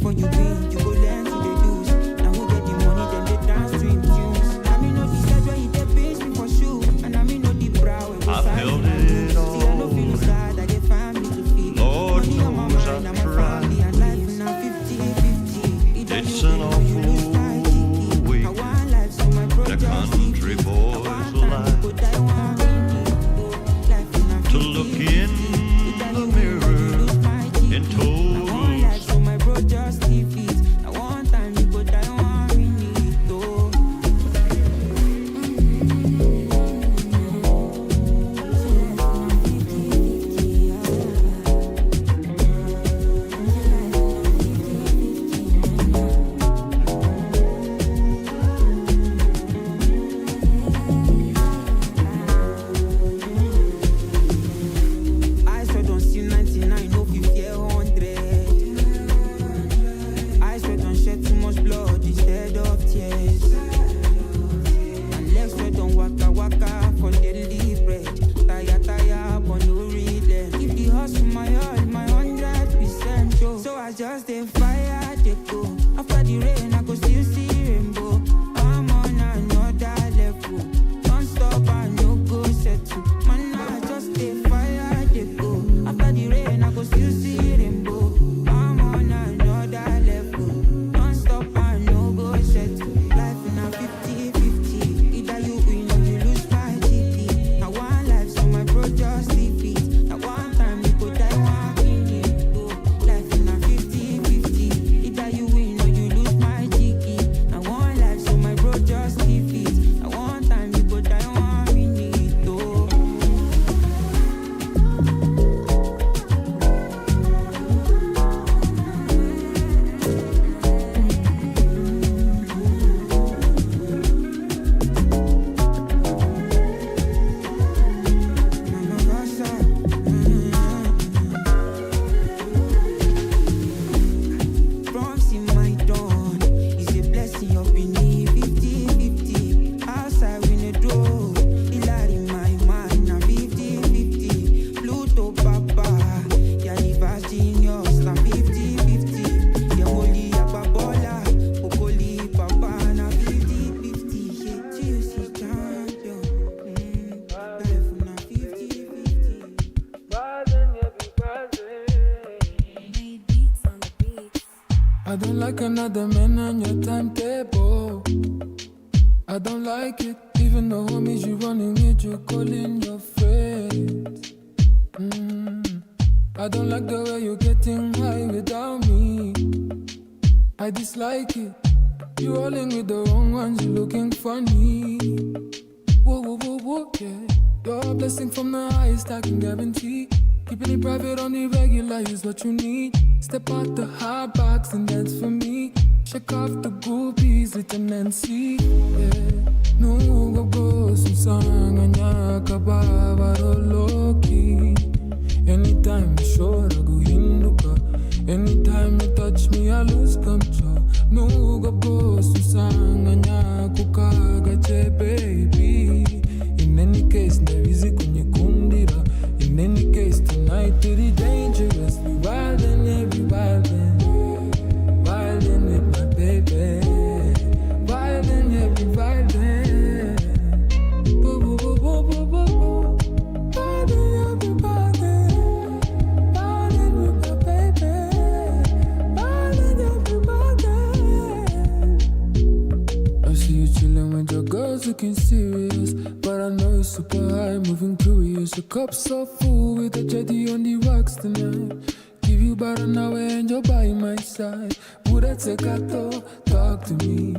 before you win, you go learn to the lose. Now who get the money, then they dance to him tunes. I mean, no decide where you get paid me for shoe. And I mean, no the brow when we I've sign held it. it all. See, I no feel sad, I get family to feed. Lord Money on my knows mind, I'm I've a family tried. and life is now 50-50. Either It's you an win or you lose awful my ticket. way. I want life, so my bro The just country boy's life. but I want life in a To look in the mirror and I want life, so my bro just leave it. I want time, but I want it though. I swear don't see 99, no 50, 100. I swear don't shed too much blood instead of tears. And legs swear don't waka for daily bread. Tire, but no relay. If the hustle my all, my 100% show. So I just dey fire, they go. After the rain, I go still see rainbow. I'm on another level. Don't stop, I no go settle. Man, I just dey fire, they go. After the rain, I go still see rainbow. I'm on another level. Don't stop, I no go settle. Life in a 50-50. Either you win or you lose my ticket. I want life, so my bro just leave it. I want time, you go die, want it. Life in a 50-50. Either you win or you lose my ticket. I want life, so my bro just leave it. I want time, you go die, want it. Promise in my dawn is a blessing up in me 50-50. Outside we no do it in my mind na 50-50. Pluto Papa, yeah the vast genius na 50-50. Yeah Moli Ababola, Okoli Papa na 50-50. Yeah juicy champion, life na 50-50. I don't like another man on your timetable. I don't like it, even the homies you running with, you calling your friends. I don't like the way you're getting high without me. I dislike it. You rolling with the wrong ones, you looking funny. Whoa, yeah. You're a blessing from the highest, I can guarantee. Keeping it private on the regular is what you need. Step out the hard box and dance for me. Shake off the groupies with an NC. Yeah. No go some song and yakaba loki. Anytime you short, I go hinduka. Anytime you touch me, I lose control. No go some song and yakuka baby. In any case, there is a kunyekundira. In any case, tonight to the dangerous. We wildin', yeah, we wildin'. Wildin' with my baby. Wildin', yeah, we wildin'. Boo, boo, boo, boo, boo, boo, boo. Wildin', yeah, we wildin'. Wildin' with my baby. Wildin', yeah, we wildin'. I see you chillin' with your girls looking serious. But I know you're super high, moving curious. Your cup's so full with a jetty on the rocks tonight. Give you about an hour and you're by my side. Would I take a talk to me?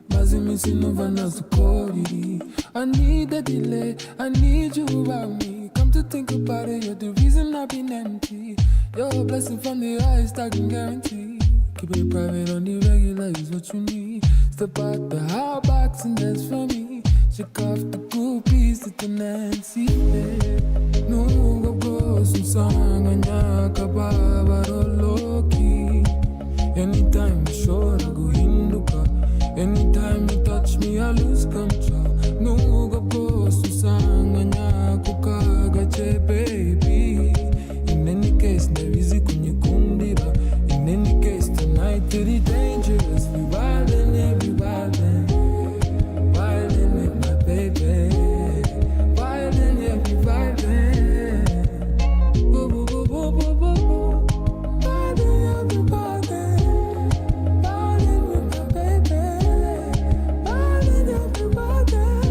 Mazimi sinova nasukori. I need a delay, I need you around me. Come to think about it, you're the reason I've been empty. You're a blessing from the highest, I can guarantee. Keep it private on the regular is what you need. Step out the hard box and dance for me. Shake off the groupies to the Nancy. Yeah. No go some song and yakaba loki. Anytime you short, I go hinduka. Anytime you touch me, I lose control. No go some song and yakuka baby. In any case, there is a kunyekundira. In any case, tonight to the dangerous. We wildin', yeah, we wildin'. Wildin' with my baby. Wildin', yeah, we wildin'. Boo, boo, boo, boo, boo, boo, boo. Wildin', yeah, we wildin'. Wildin' with my baby. Wildin', yeah, we wildin'.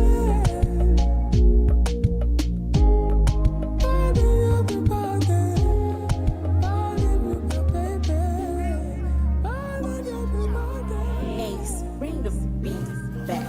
Wildin', yeah, we wildin'. Wildin' with my baby. Wildin', yeah, we wildin'. Ace, bring the beat back.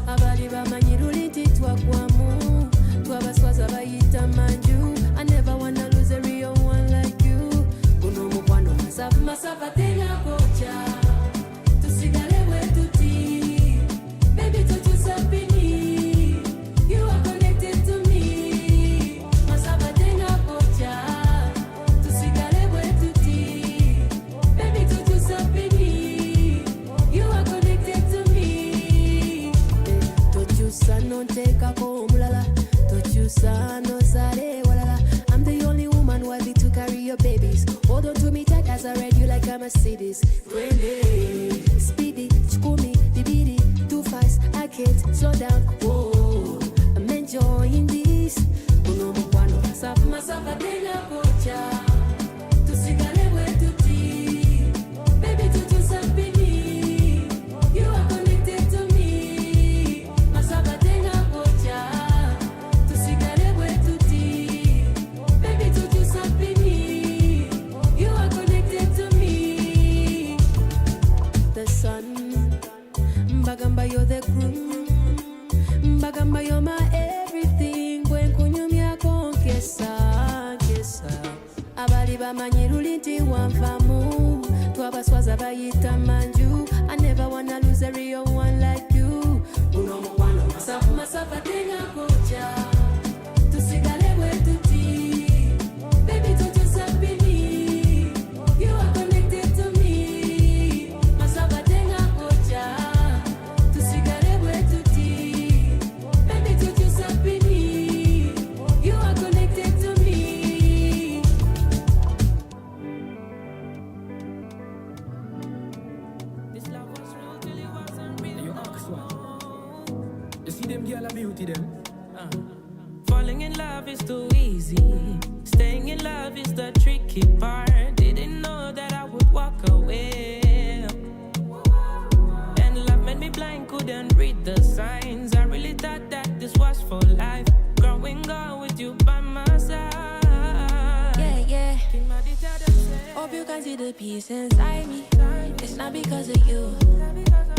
abali bamanyi luliti twagwamu twabaswaza bayita manju. I never wanna lose a real one like you. Guno mukwano masafu masafa tena kocha tusigale wetuti baby tutusapini you are connected to me. Masafa tena kocha tusigale wetuti baby tutusapini you are connected to me. Tochusa no tekako omulala tochusa no zale walala. I'm the only woman worthy to carry your babies. Hold on to me tight as I ride you like a Mercedes. Trendy, speedy, chukumi, dibidi, too fast, I can't slow down. Whoa, I'm enjoying this. bamanyi lulinti wanvamu twabaswaza bayita manju. I never wanna lose a real one like you. Uno mukwano masafu masafa tenga kocha tusigale wetuti. Baby don't you sapini, you are connected to me. Masafa tenga kocha tusigale wetuti. Baby don't you sapini, you are connected to me. This love was real till it wasn't real. You ask one. You see them girl a beauty them. Falling in love is too easy. Staying in love is the tricky part. Didn't know that I would walk away. And love made me blind, couldn't read the signs. I really thought that this was for life. Growing up with you by my side. Yeah, yeah. King Madita them say, Hope you can see the peace inside me. It's not because of you.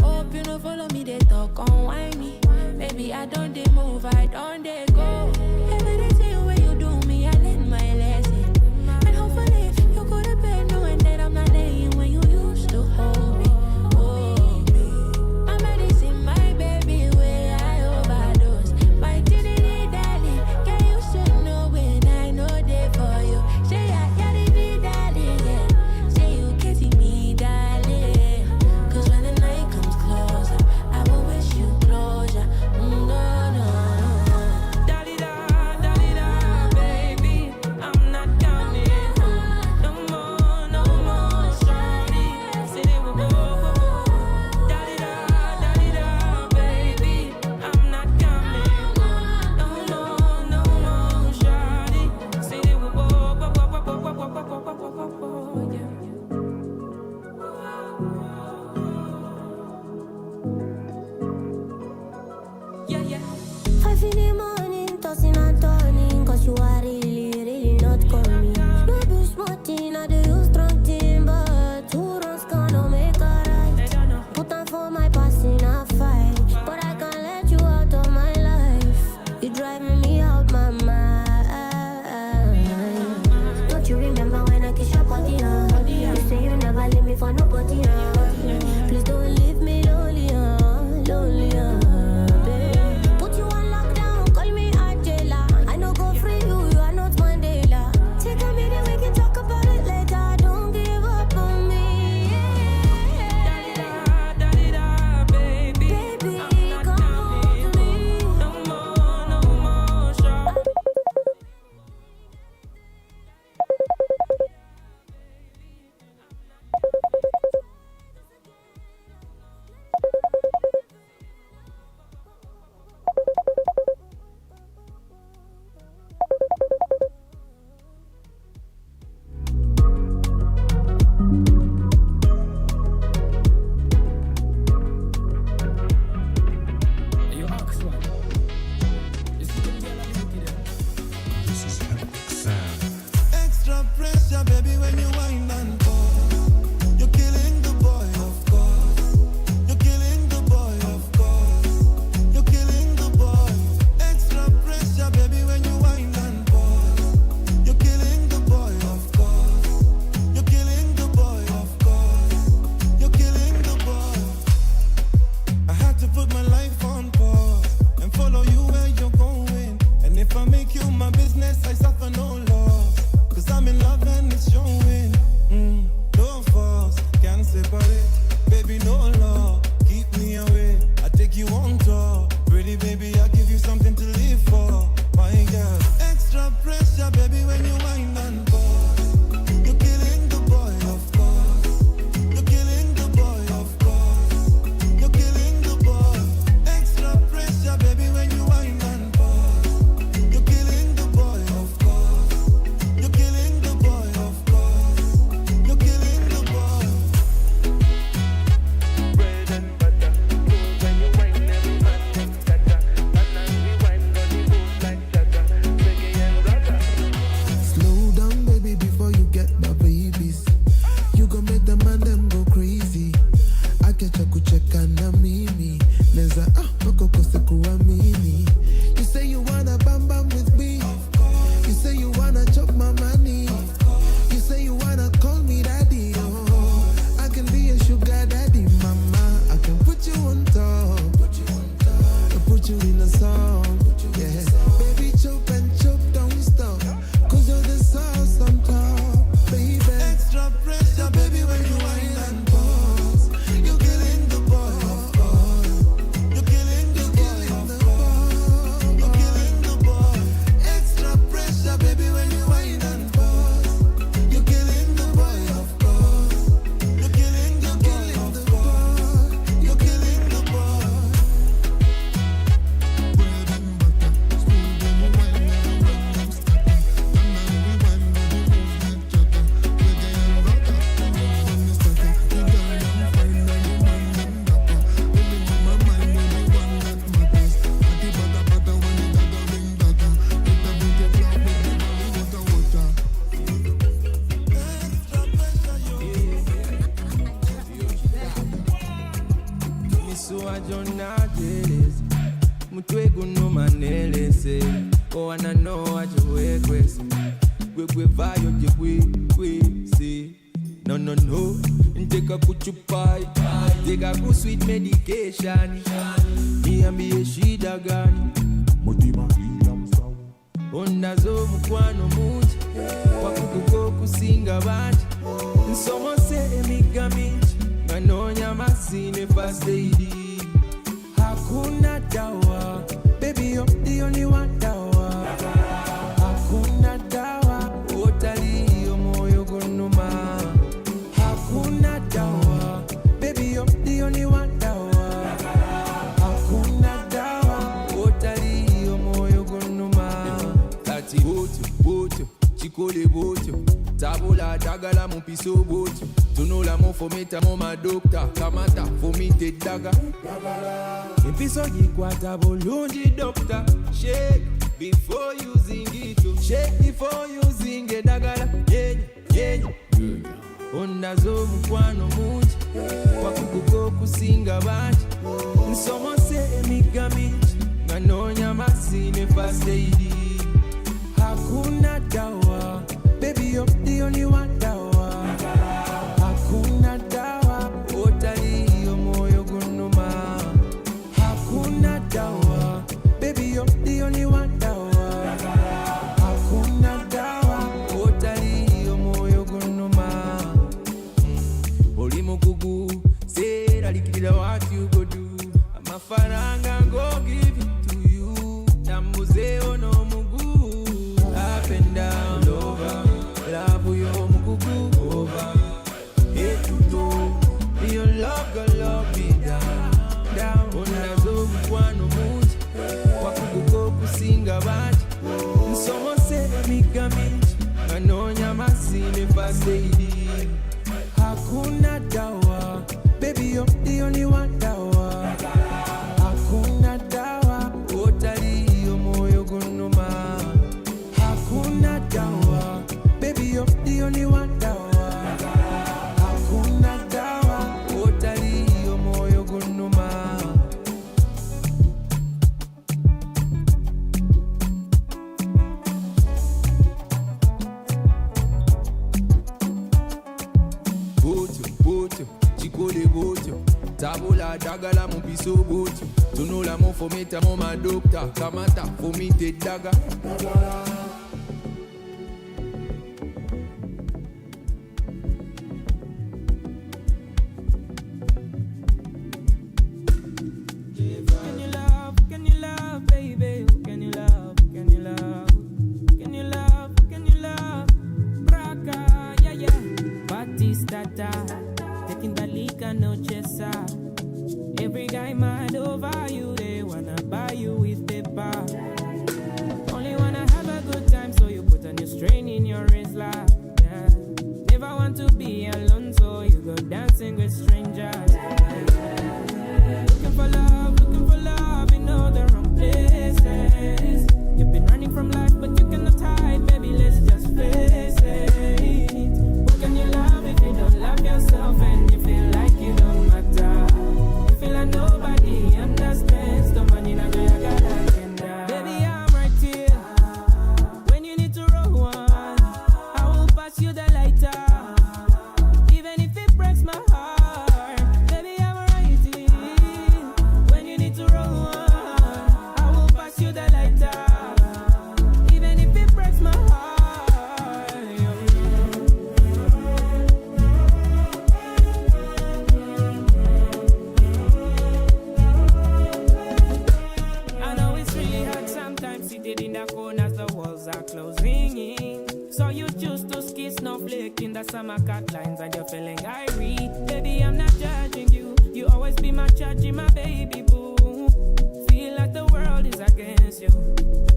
Hope you don't follow me, they talk on why me. Baby, I don't they move, I don't they go. Every day see you when you do me, I learn my lesson. And hopefully you could have been knowing that I'm not laying when you used to hold me. Hold me. I'm medicine, my baby, where I overdose. My titty darling, can you should know when I know they for you. Say I gotta be darling, yeah. Say you kissing me, darling. Cause when the night comes closer, I will wish you closure. No, no, no. da-di-da, baby, I'm not coming home. No more, shawty. Say they will go. Da-di-da, baby, I'm not coming home. No more, shawty. Say they will go. Yeah, yeah. 5 in the morning, tossing and turning, cause you are really, really not coming. No be smarting, I do you strong team, but 2 runs gonna make a right. Put on for my passing a fight, but I can't let you out of my life. You driving me out my mind. Don't you remember when I kissed your body? You say you never leave me for nobody. Please don't leave me lonely, lonely, babe. Put you on lockdown, call me Angela. I know go free you, you are not Mandela. Take a minute, we can talk about it later. Don't give up on me. Da-di-da, baby, I'm not coming home. No more, shawty. You ask one. You see them girl a beauty them. This is epic sound. Extra pressure, baby, when you wind and pause. You're killing the boy, of course. You're killing the boy, of course. You're killing the boy. Extra pressure, baby, when you wind and pause. You're killing the boy, of course. You're killing the boy, of course. You're killing the boy. I had to put my life on pause and follow you where you're going. And if I make you my business, I suffer no loss. Cause I'm in love and it's showing. No force, can't separate. Baby, no law, keep me away. I take you on tour. Pretty baby, I give you something to live for. My girl, extra pressure, baby, when you wind and pause. You're killing the boy, of course. You're killing the boy, of course. You're killing the boy. Extra pressure, baby, when you wind and pause. You're killing the boy, of course. You're killing the boy, of course. You're killing the boy. Bread and butter, when you wind every gwe vayo gwe say no nteka kuchupai teka ku sweet medication niambie shida gani mutima ila msawa onazo mukwano mungi wakukuko kusinga bangi nsomose emiga mingi nganonya mazine first aid hakuna dawa baby you're the only one dawa hakuna dawa utalio moyo gunuma hakuna dawa baby you're the only one dawa hakuna dawa utalio moyo gunuma ati boto chikole boto tabula dagala mumpiso boto tunola mo fometa mo madokta kamata fomite daga mpiso yikwata bulungi doctor shake before using it shake before using it dagala yenya onazo mukwano mungi wakukuko kusinga bangi nsomose emiga mingi nganonya mazine first aid hakuna dawa baby you're the only one dawa hakuna dawa utalio moyo gunuma hakuna dawa baby you're the only one dawa hakuna dawa utalio moyo gunuma oli mukugu sera likira what you go do amafaranga go give it to you tambuze ono mugu up and down over love yo mukugu over hate to do your love me down unazo mukwano mungi wakukuko kusinga bangi nsomose emiga mingi nganonya mazine first aid hakuna dawa baby you're the only one dawa hakuna dawa utalio moyo gunuma hakuna dawa baby you're the only one dawa hakuna dawa utalio moyo gunuma boto chikole boto tabula dagala mumpiso boto tunola mo fometa mo madokta kamata fomite daga Can you love, baby? Can you love? Can you love? Can you love? Can you love? Braca, yeah. Batistata, taking the liquor, no chesa. Every guy mad over you, they wanna buy you with paper. Only wanna have a good time, so you put a new strain in your wristlock. Yeah. Never want to be alone, so you go dancing with strangers. Looking for love in all the wrong places. You've been running from life, but you cannot hide, baby. Let's just face it. What can you love if you don't love yourself and you feel like you don't matter? You feel like nobody understands the money na go ya agenda. Baby, I'm right here when you need to roll one. I will pass you the lighter, even if it breaks my heart. Baby, I'm right here when you need to roll one. I will pass you the lighter, even if it breaks my heart. I know it's really hard sometimes seated in the corners, the walls are closing in. So you choose to ski snowflake in the summer cut lines and you're feeling irate. Baby, I'm not judging you. You always be my judge, my baby boo. Feel like the world is against you,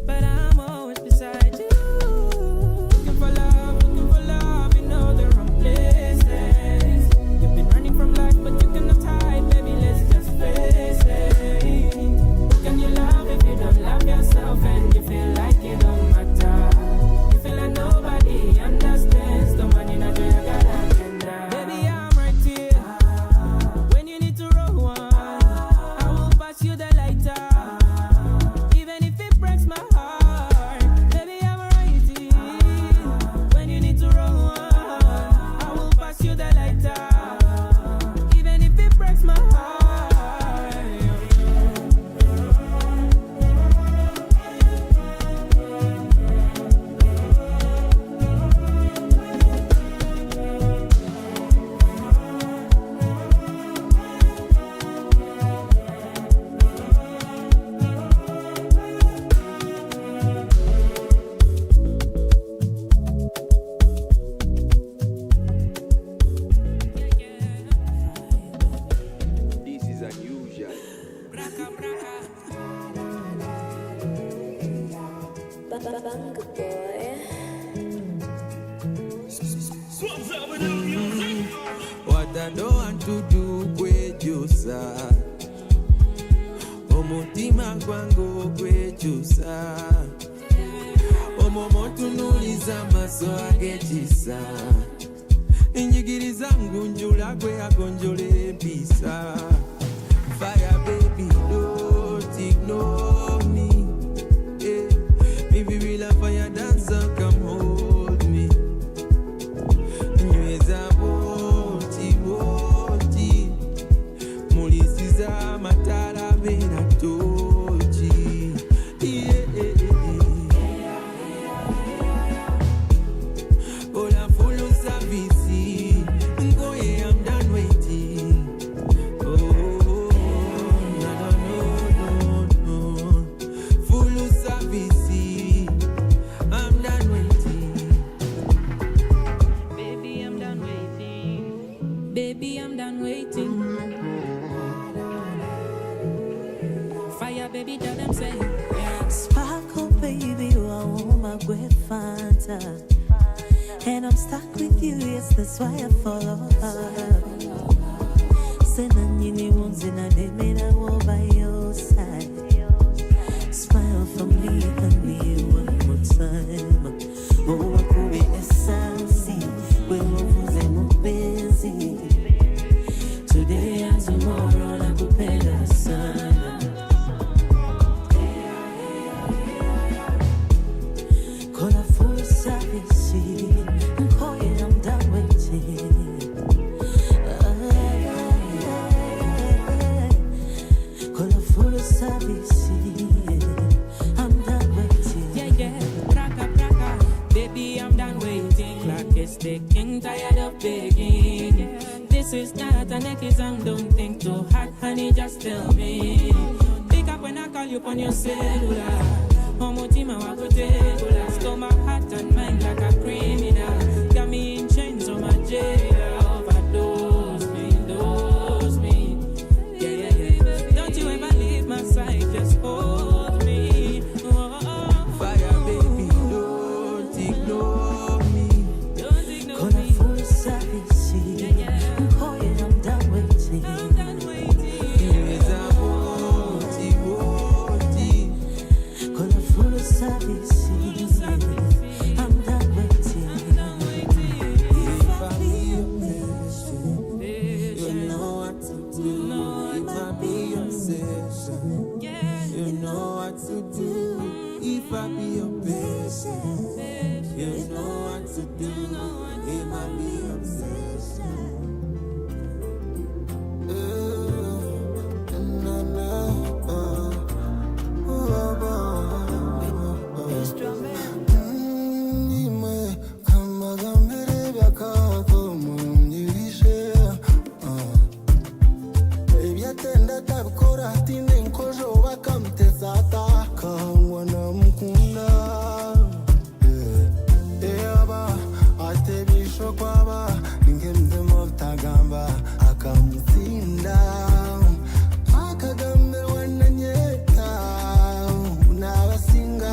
but I'm always beside you. Looking for love in all the wrong places. You've been running from life, but you cannot hide, baby. Let's just face it. What can you love if you don't love yourself and you feel like you don't matter? You feel like nobody understands the money na do you got agenda. Baby, I'm right here when you need to roll one. I will pass you the lighter, even if it breaks my heart. What I don't want to do kwejusa omutima gwangu kwejusa omomotunuliza maso agekisa injigiriza ngunjula kwe agonjole empisa. Fire baby don't ignore me, maybe we'll have fire dancer come hold me. Nyweza boti boti mulisiza matala bera tochi, Ola full service, ngoye I'm done waiting. Oh, no. Full service, I'm done waiting. Baby, I'm done waiting. Baby, I'm done waiting. Fire, baby, tell them say. Sparkle, baby, you are my great Fanta. And I'm stuck with you, yes, that's why I follow her. Sena nyini wonzi na demena wo by your side. Smile for me, honey, one more time. Oh, wakubi esansi, wewe vuze mupenzi. Today and tomorrow, nakupenda sana. Kola full service, nkoye I'm done waiting. Kola full service, I'm done waiting. Yeah, braka. Baby, I'm done waiting. Clock is ticking, tired of begging. This is not an exam, don't think too hard, honey, just tell me. Pick up when I call you on your cellular. Omutima wako tegula, stole my heart and mind like a criminal. Got me in chains on my jail, overdose me. Yeah. Don't you ever leave my side, just hold me. Fire baby, don't ignore me. Kola full service, nkoye I'm done waiting. Nyweza boti boti Kola full service, I'm done waiting. If I be your patient, you know what to do. If I be your obsession, you know what to do. If I be your patient, you know what to do. If I be your obsession. Nime kama gambere byakako munyirishe ebyatenda tabikora tine nkojo bakamuteza atakangwa na mukunda aba atebisho kwaba ningemzemo butagamba akamutsinda akagambira wananyeta n'abasinga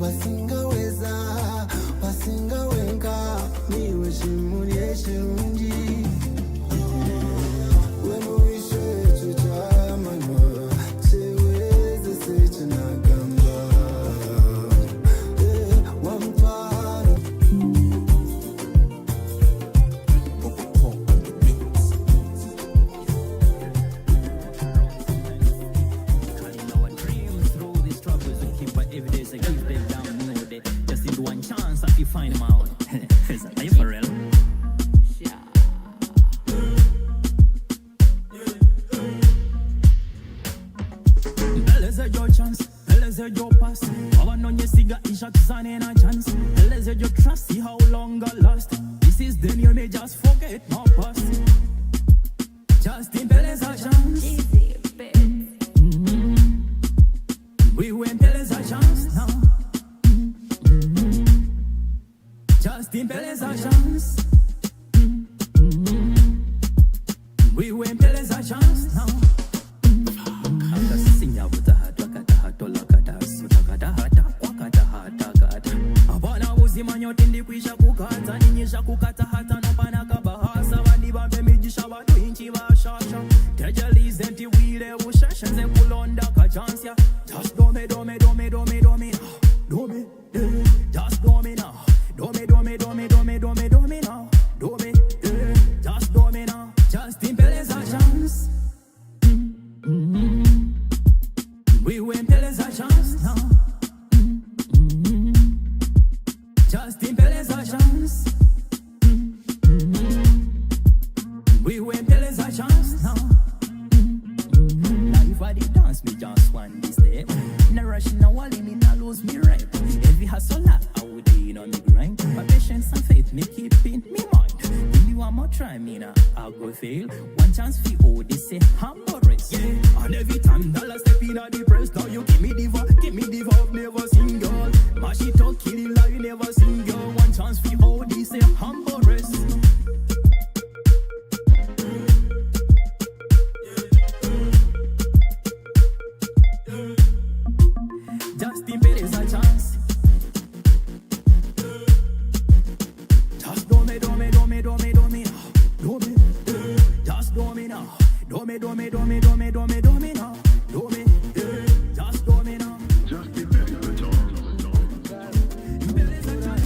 Assim find him out. Are you for real? Beleze your chance, beleze your pass. Power on your cigar, isha tusane na chance. Beleze your trust, see how long I last. This is then you may just forget my past. Justin beleze a chance. We win beleze a chance now. Justin beleze a chance. We win beleze a chance now. Tindi kwisha kukata ninyesha kukata hata nopana kabahasa bandi bambe mijisha batu inchi bashasha tejalize nti wile ushasha nze kulonda kachansya just do me now do me just do me now do me now do me just do me now just impeleza chance we win peleza chance now just impeleza chance we win peleza chance now life I did dance me just one this day no rush no wally me no lose me right every hustle I would be on me grind my patience and faith me keep in me mind if you want more try me now I'll go fail one chance for all this say humble race yeah and every time dollar step in at the press now you give me the vibe never seen girl mash it up kill it like you never seen girl one chance for all this say humble race just in bed is a chance just do me now do me just do me now do me now do me now do me just do me now just in bed is a chance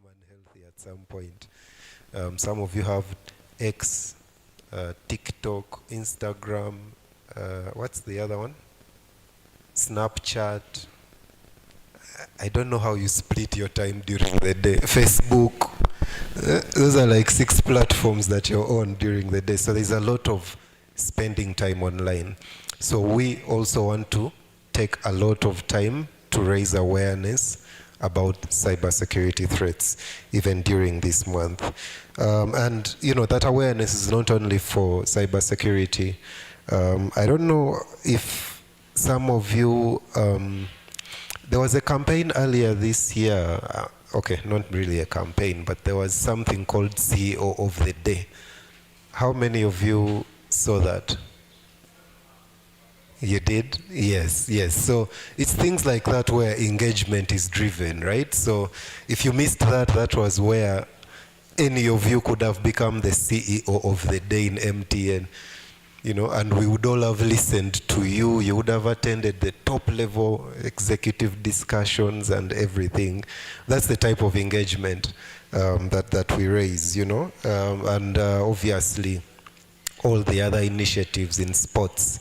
unhealthy at some point. Some of you have X, TikTok, Instagram, what's the other one? Snapchat. I don't know how you split your time during the day. Facebook. Those are like 6 platforms that you're on during the day. So there's a lot of spending time online. So we also want to take a lot of time to raise awareness about cybersecurity threats, even during this month. And that awareness is not only for cybersecurity. I don't know if some of you, there was a campaign earlier this year, okay, not really a campaign, but there was something called CEO of the Day. How many of you saw that? You did? Yes, yes. So it's things like that where engagement is driven, right? So if you missed that, that was where any of you could have become the CEO of the day in MTN, and we would all have listened to you. You would have attended the top level executive discussions and everything. That's the type of engagement that we raise, and obviously all the other initiatives in sports,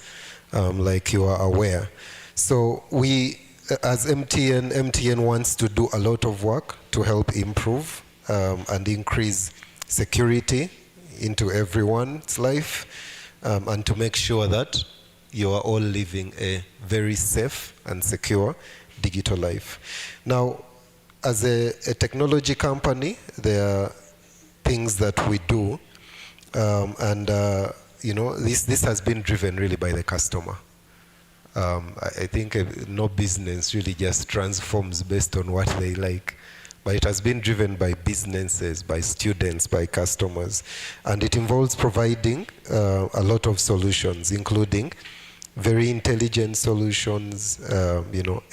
like you are aware. So we, as MTN wants to do a lot of work to help improve and increase security into everyone's life, and to make sure that you are all living a very safe and secure digital life. Now, as a technology company, there are things that we do, and this has been driven really by the customer. I think no business really just transforms based on what they like, but it has been driven by businesses, by students, by customers, and it involves providing a lot of solutions, including very intelligent solutions,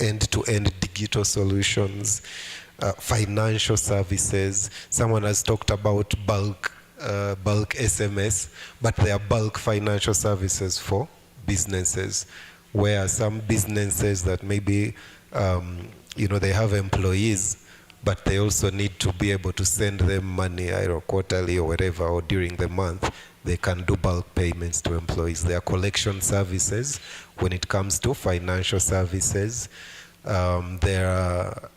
end-to-end digital solutions, financial services. Someone has talked about bulk SMS, but there are bulk financial services for businesses, where some businesses that maybe they have employees, but they also need to be able to send them money, quarterly or whatever, or during the month. They can do bulk payments to employees. There are collection services when it comes to financial services. There are,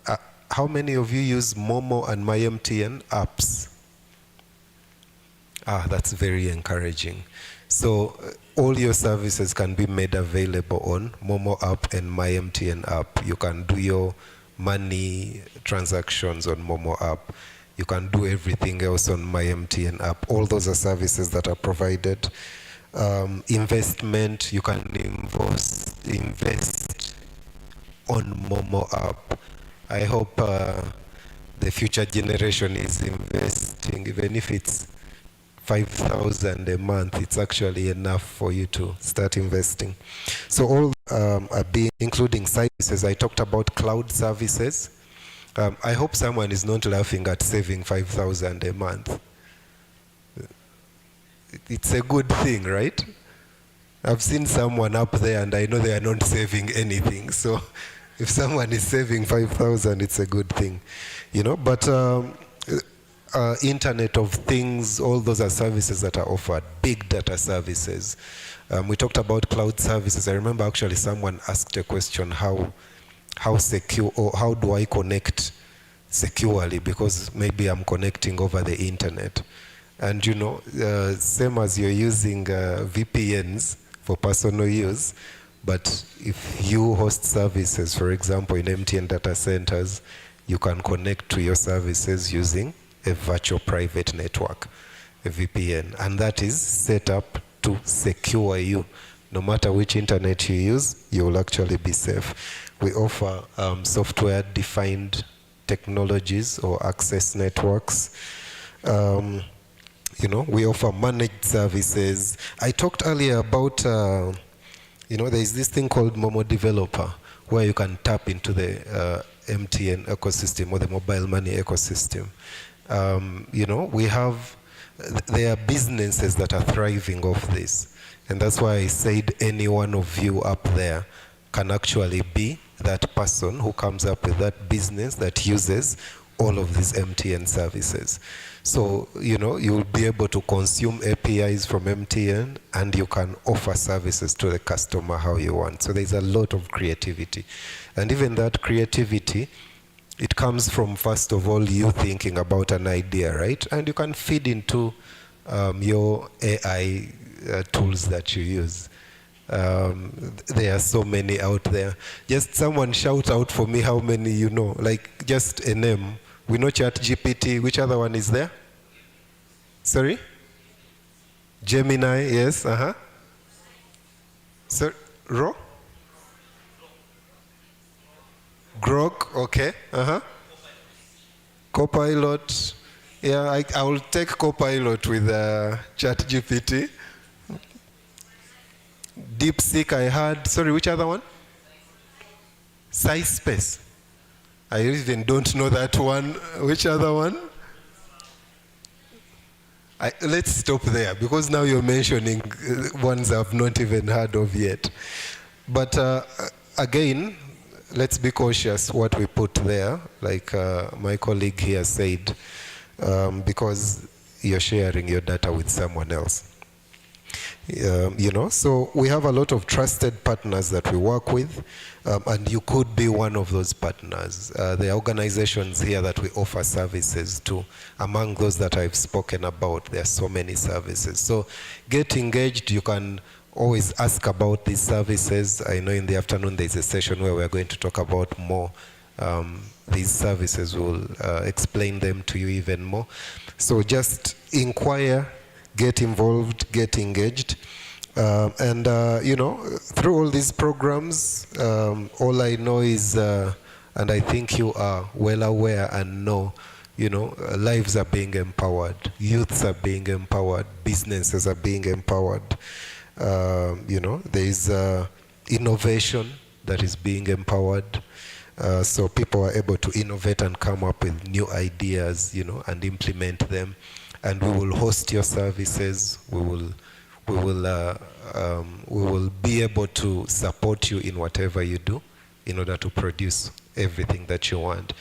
how many of you use Momo and MyMTN apps? That's very encouraging. So all your services can be made available on Momo app and MyMTN app. You can do your money transactions on Momo app. You can do everything else on MyMTN app. All those are services that are provided. Investment, you can invest on Momo app. I hope the future generation is investing, even if it's 5,000 a month, it's actually enough for you to start investing. So all are being, including services. I talked about cloud services. I hope someone is not laughing at saving 5,000 a month. It's a good thing, right? I've seen someone up there and I know they are not saving anything. So if someone is saving 5,000, it's a good thing, But Internet of Things, all those are services that are offered. Big data services. We talked about cloud services. I remember actually someone asked a question, how secure, or how do I connect securely, because maybe I'm connecting over the internet. And same as you're using VPNs for personal use, but if you host services, for example, in MTN data centers, you can connect to your services using a virtual private network, a VPN, and that is set up to secure you. No matter which internet you use, you will actually be safe. We offer software-defined technologies or access networks. We offer managed services. I talked earlier about, there is this thing called Momo Developer, where you can tap into the MTN ecosystem or the mobile money ecosystem. There are businesses that are thriving off this. And that's why I said any one of you up there can actually be that person who comes up with that business that uses all of these MTN services. So, you'll be able to consume APIs from MTN and you can offer services to the customer how you want. So there's a lot of creativity. And even that creativity, it comes from, first of all, you thinking about an idea, right? And you can feed into your AI tools that you use. There are so many out there. Just someone shout out for me how many you know, like just a name. We know ChatGPT. Which other one is there? Sorry? Gemini, yes, So, Grok, okay, Copilot. Yeah, I will take Copilot with ChatGPT. DeepSeek I had. Sorry, which other one? SciSpace. I even don't know that one. Which other one? Let's stop there because now you're mentioning ones I've not even heard of yet. But again, let's be cautious what we put there, like my colleague here said, because you're sharing your data with someone else. So we have a lot of trusted partners that we work with, and you could be one of those partners. There are organizations here that we offer services to. Among those that I've spoken about, there are so many services. So get engaged. You can always ask about these services. I know in the afternoon there's a session where we're going to talk about more. These services will explain them to you even more. So just inquire, get involved, get engaged. Through all these programs, all I know is, and I think you are well aware and know, lives are being empowered, youths are being empowered, businesses are being empowered. There is innovation that is being empowered. So people are able to innovate and come up with new ideas, and implement them. And we will host your services. We will be able to support you in whatever you do in order to produce everything that you want.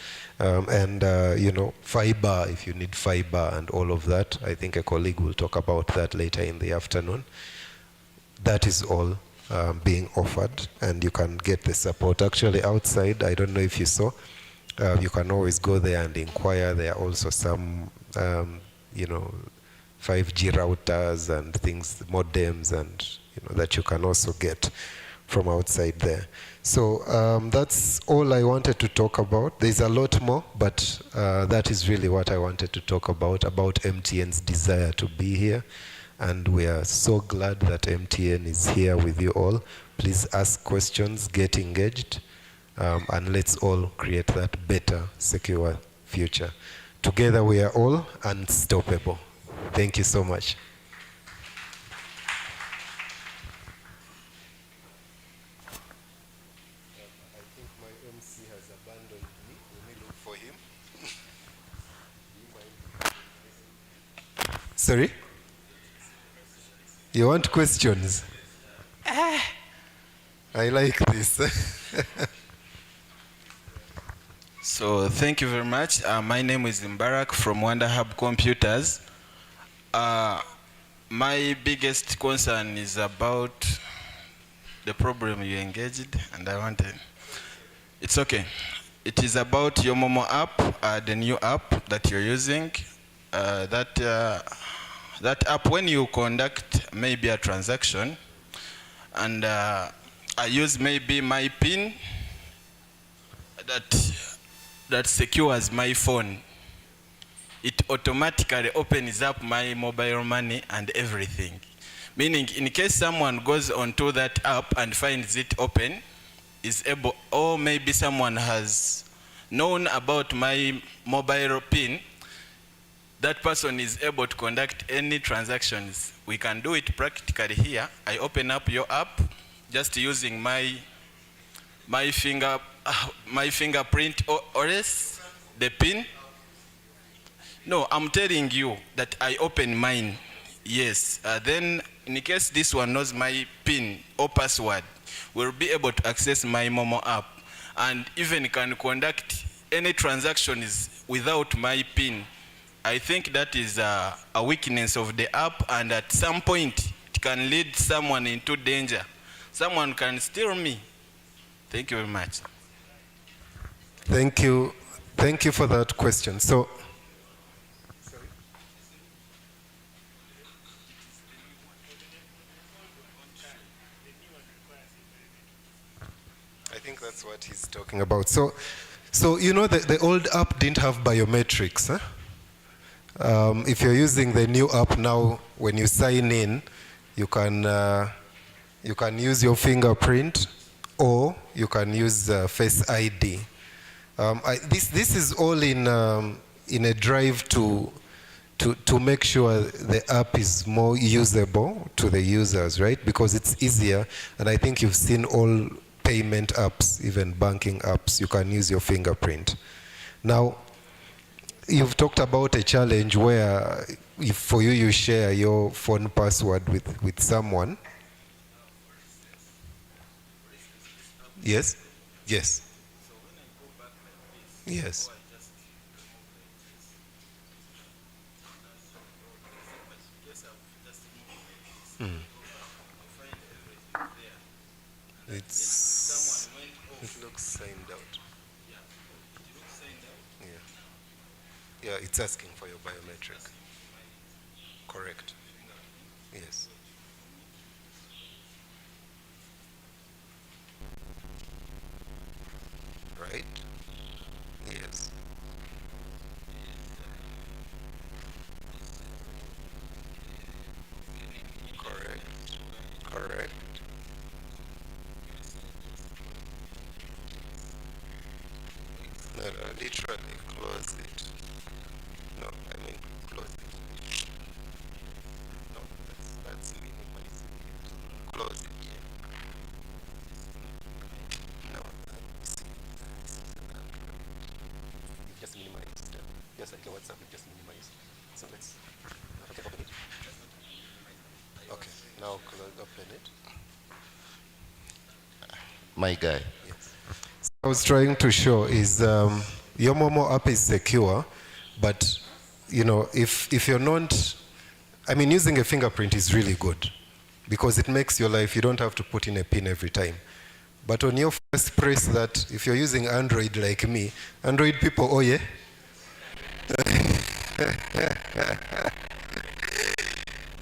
Fiber, if you need fiber and all of that, I think a colleague will talk about that later in the afternoon. That is all being offered, and you can get the support. Actually, outside, I don't know if you saw, you can always go there and inquire. There are also some 5G routers and things, modems, and that you can also get from outside there. So that's all I wanted to talk about. There's a lot more, but that is really what I wanted to talk about MTN's desire to be here. And we are so glad that MTN is here with you all. Please ask questions, get engaged, and let's all create that better, secure future. Together we are all unstoppable. Thank you so much. I think my MC has abandoned me. Let me look for him. Sorry? You want questions? I like this. So thank you very much. My name is Mbarak from Wonder Hub Computers. My biggest concern is about the problem you engaged, and I wanted. It's okay. It is about your Momo app, the new app that you're using. That app, when you conduct maybe a transaction, and I use maybe my PIN that secures my phone, it automatically opens up my mobile money and everything. Meaning, in case someone goes onto that app and finds it open, is able, or maybe someone has known about my mobile PIN, that person is able to conduct any transactions. We can do it practically here. I open up your app just using my fingerprint or else the PIN. No, I'm telling you that I open mine. Yes. Then in case this one knows my PIN or password, we'll be able to access my Momo app and even can conduct any transactions without my PIN. I think that is a weakness of the app, and at some point it can lead someone into danger. Someone can steal me. Thank you very much. Thank you. Thank you for that question. So, that's what he's talking about. So you know, the old app didn't have biometrics. Huh? If you're using the new app now, when you sign in, you can use your fingerprint, or you can use Face ID. This is all in a drive to make sure the app is more usable to the users, right? Because it's easier, and I think you've seen all payment apps, even banking apps, you can use your fingerprint. Now, you've talked about a challenge where if for you share your phone password with someone. Yes? Yes. Yes. It looks signed out. Yeah, it's asking for your biometric. Correct. Yes. Right? Yes. Correct. Correct. No, literally close it. No, I mean close it. No, that's minimizing it. Close it, yeah. No, see, you just minimized. Just like your WhatsApp, you just minimized. So let's open it. Okay, now open it. My guy. I was trying to show is your Momo app is secure, but you know, if you're not, I mean, using a fingerprint is really good because it makes your life, you don't have to put in a pin every time. But on your first press that, if you're using Android like me, Android people, oh yeah?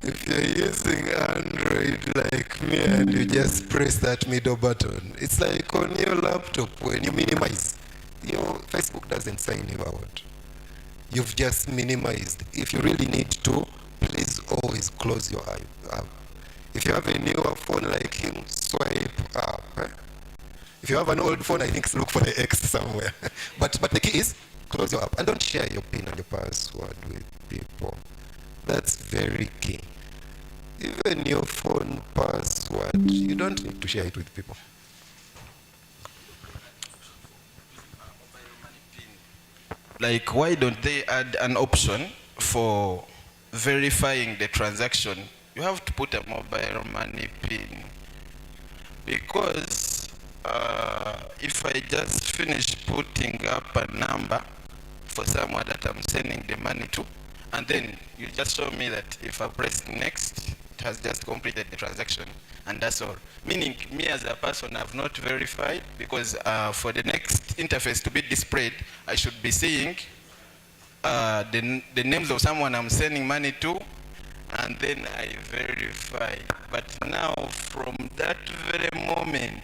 If you're using Android like me and you just press that middle button, it's like on your laptop when you minimize. Your Facebook doesn't sign you out. You've just minimized. If you really need to, please always close your app. If you have a newer phone like him, swipe up. If you have an old phone, I think look for the X somewhere. but the key is close your app and don't share your PIN and your password with people. That's very key. Even your phone password, you don't need to share it with people. Like, why don't they add an option for verifying the transaction? You have to put a mobile money PIN. Because if I just finish putting up a number for someone that I'm sending the money to, and then you just show me that if I press next, it has just completed the transaction, and that's all. Meaning, me as a person, I've not verified, because for the next interface to be displayed, I should be seeing the names of someone I'm sending money to, and then I verify. But now, from that very moment,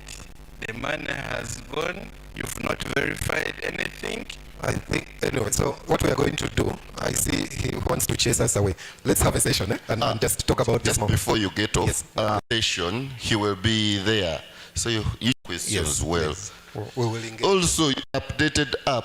the money has gone, you've not verified anything. I think, anyway, so what we are going to do, I see he wants to chase us away. Let's have a session and just talk about this more. Before you get off session, he will be there. So you questions Yes, well. yes. We will engage. Also, updated app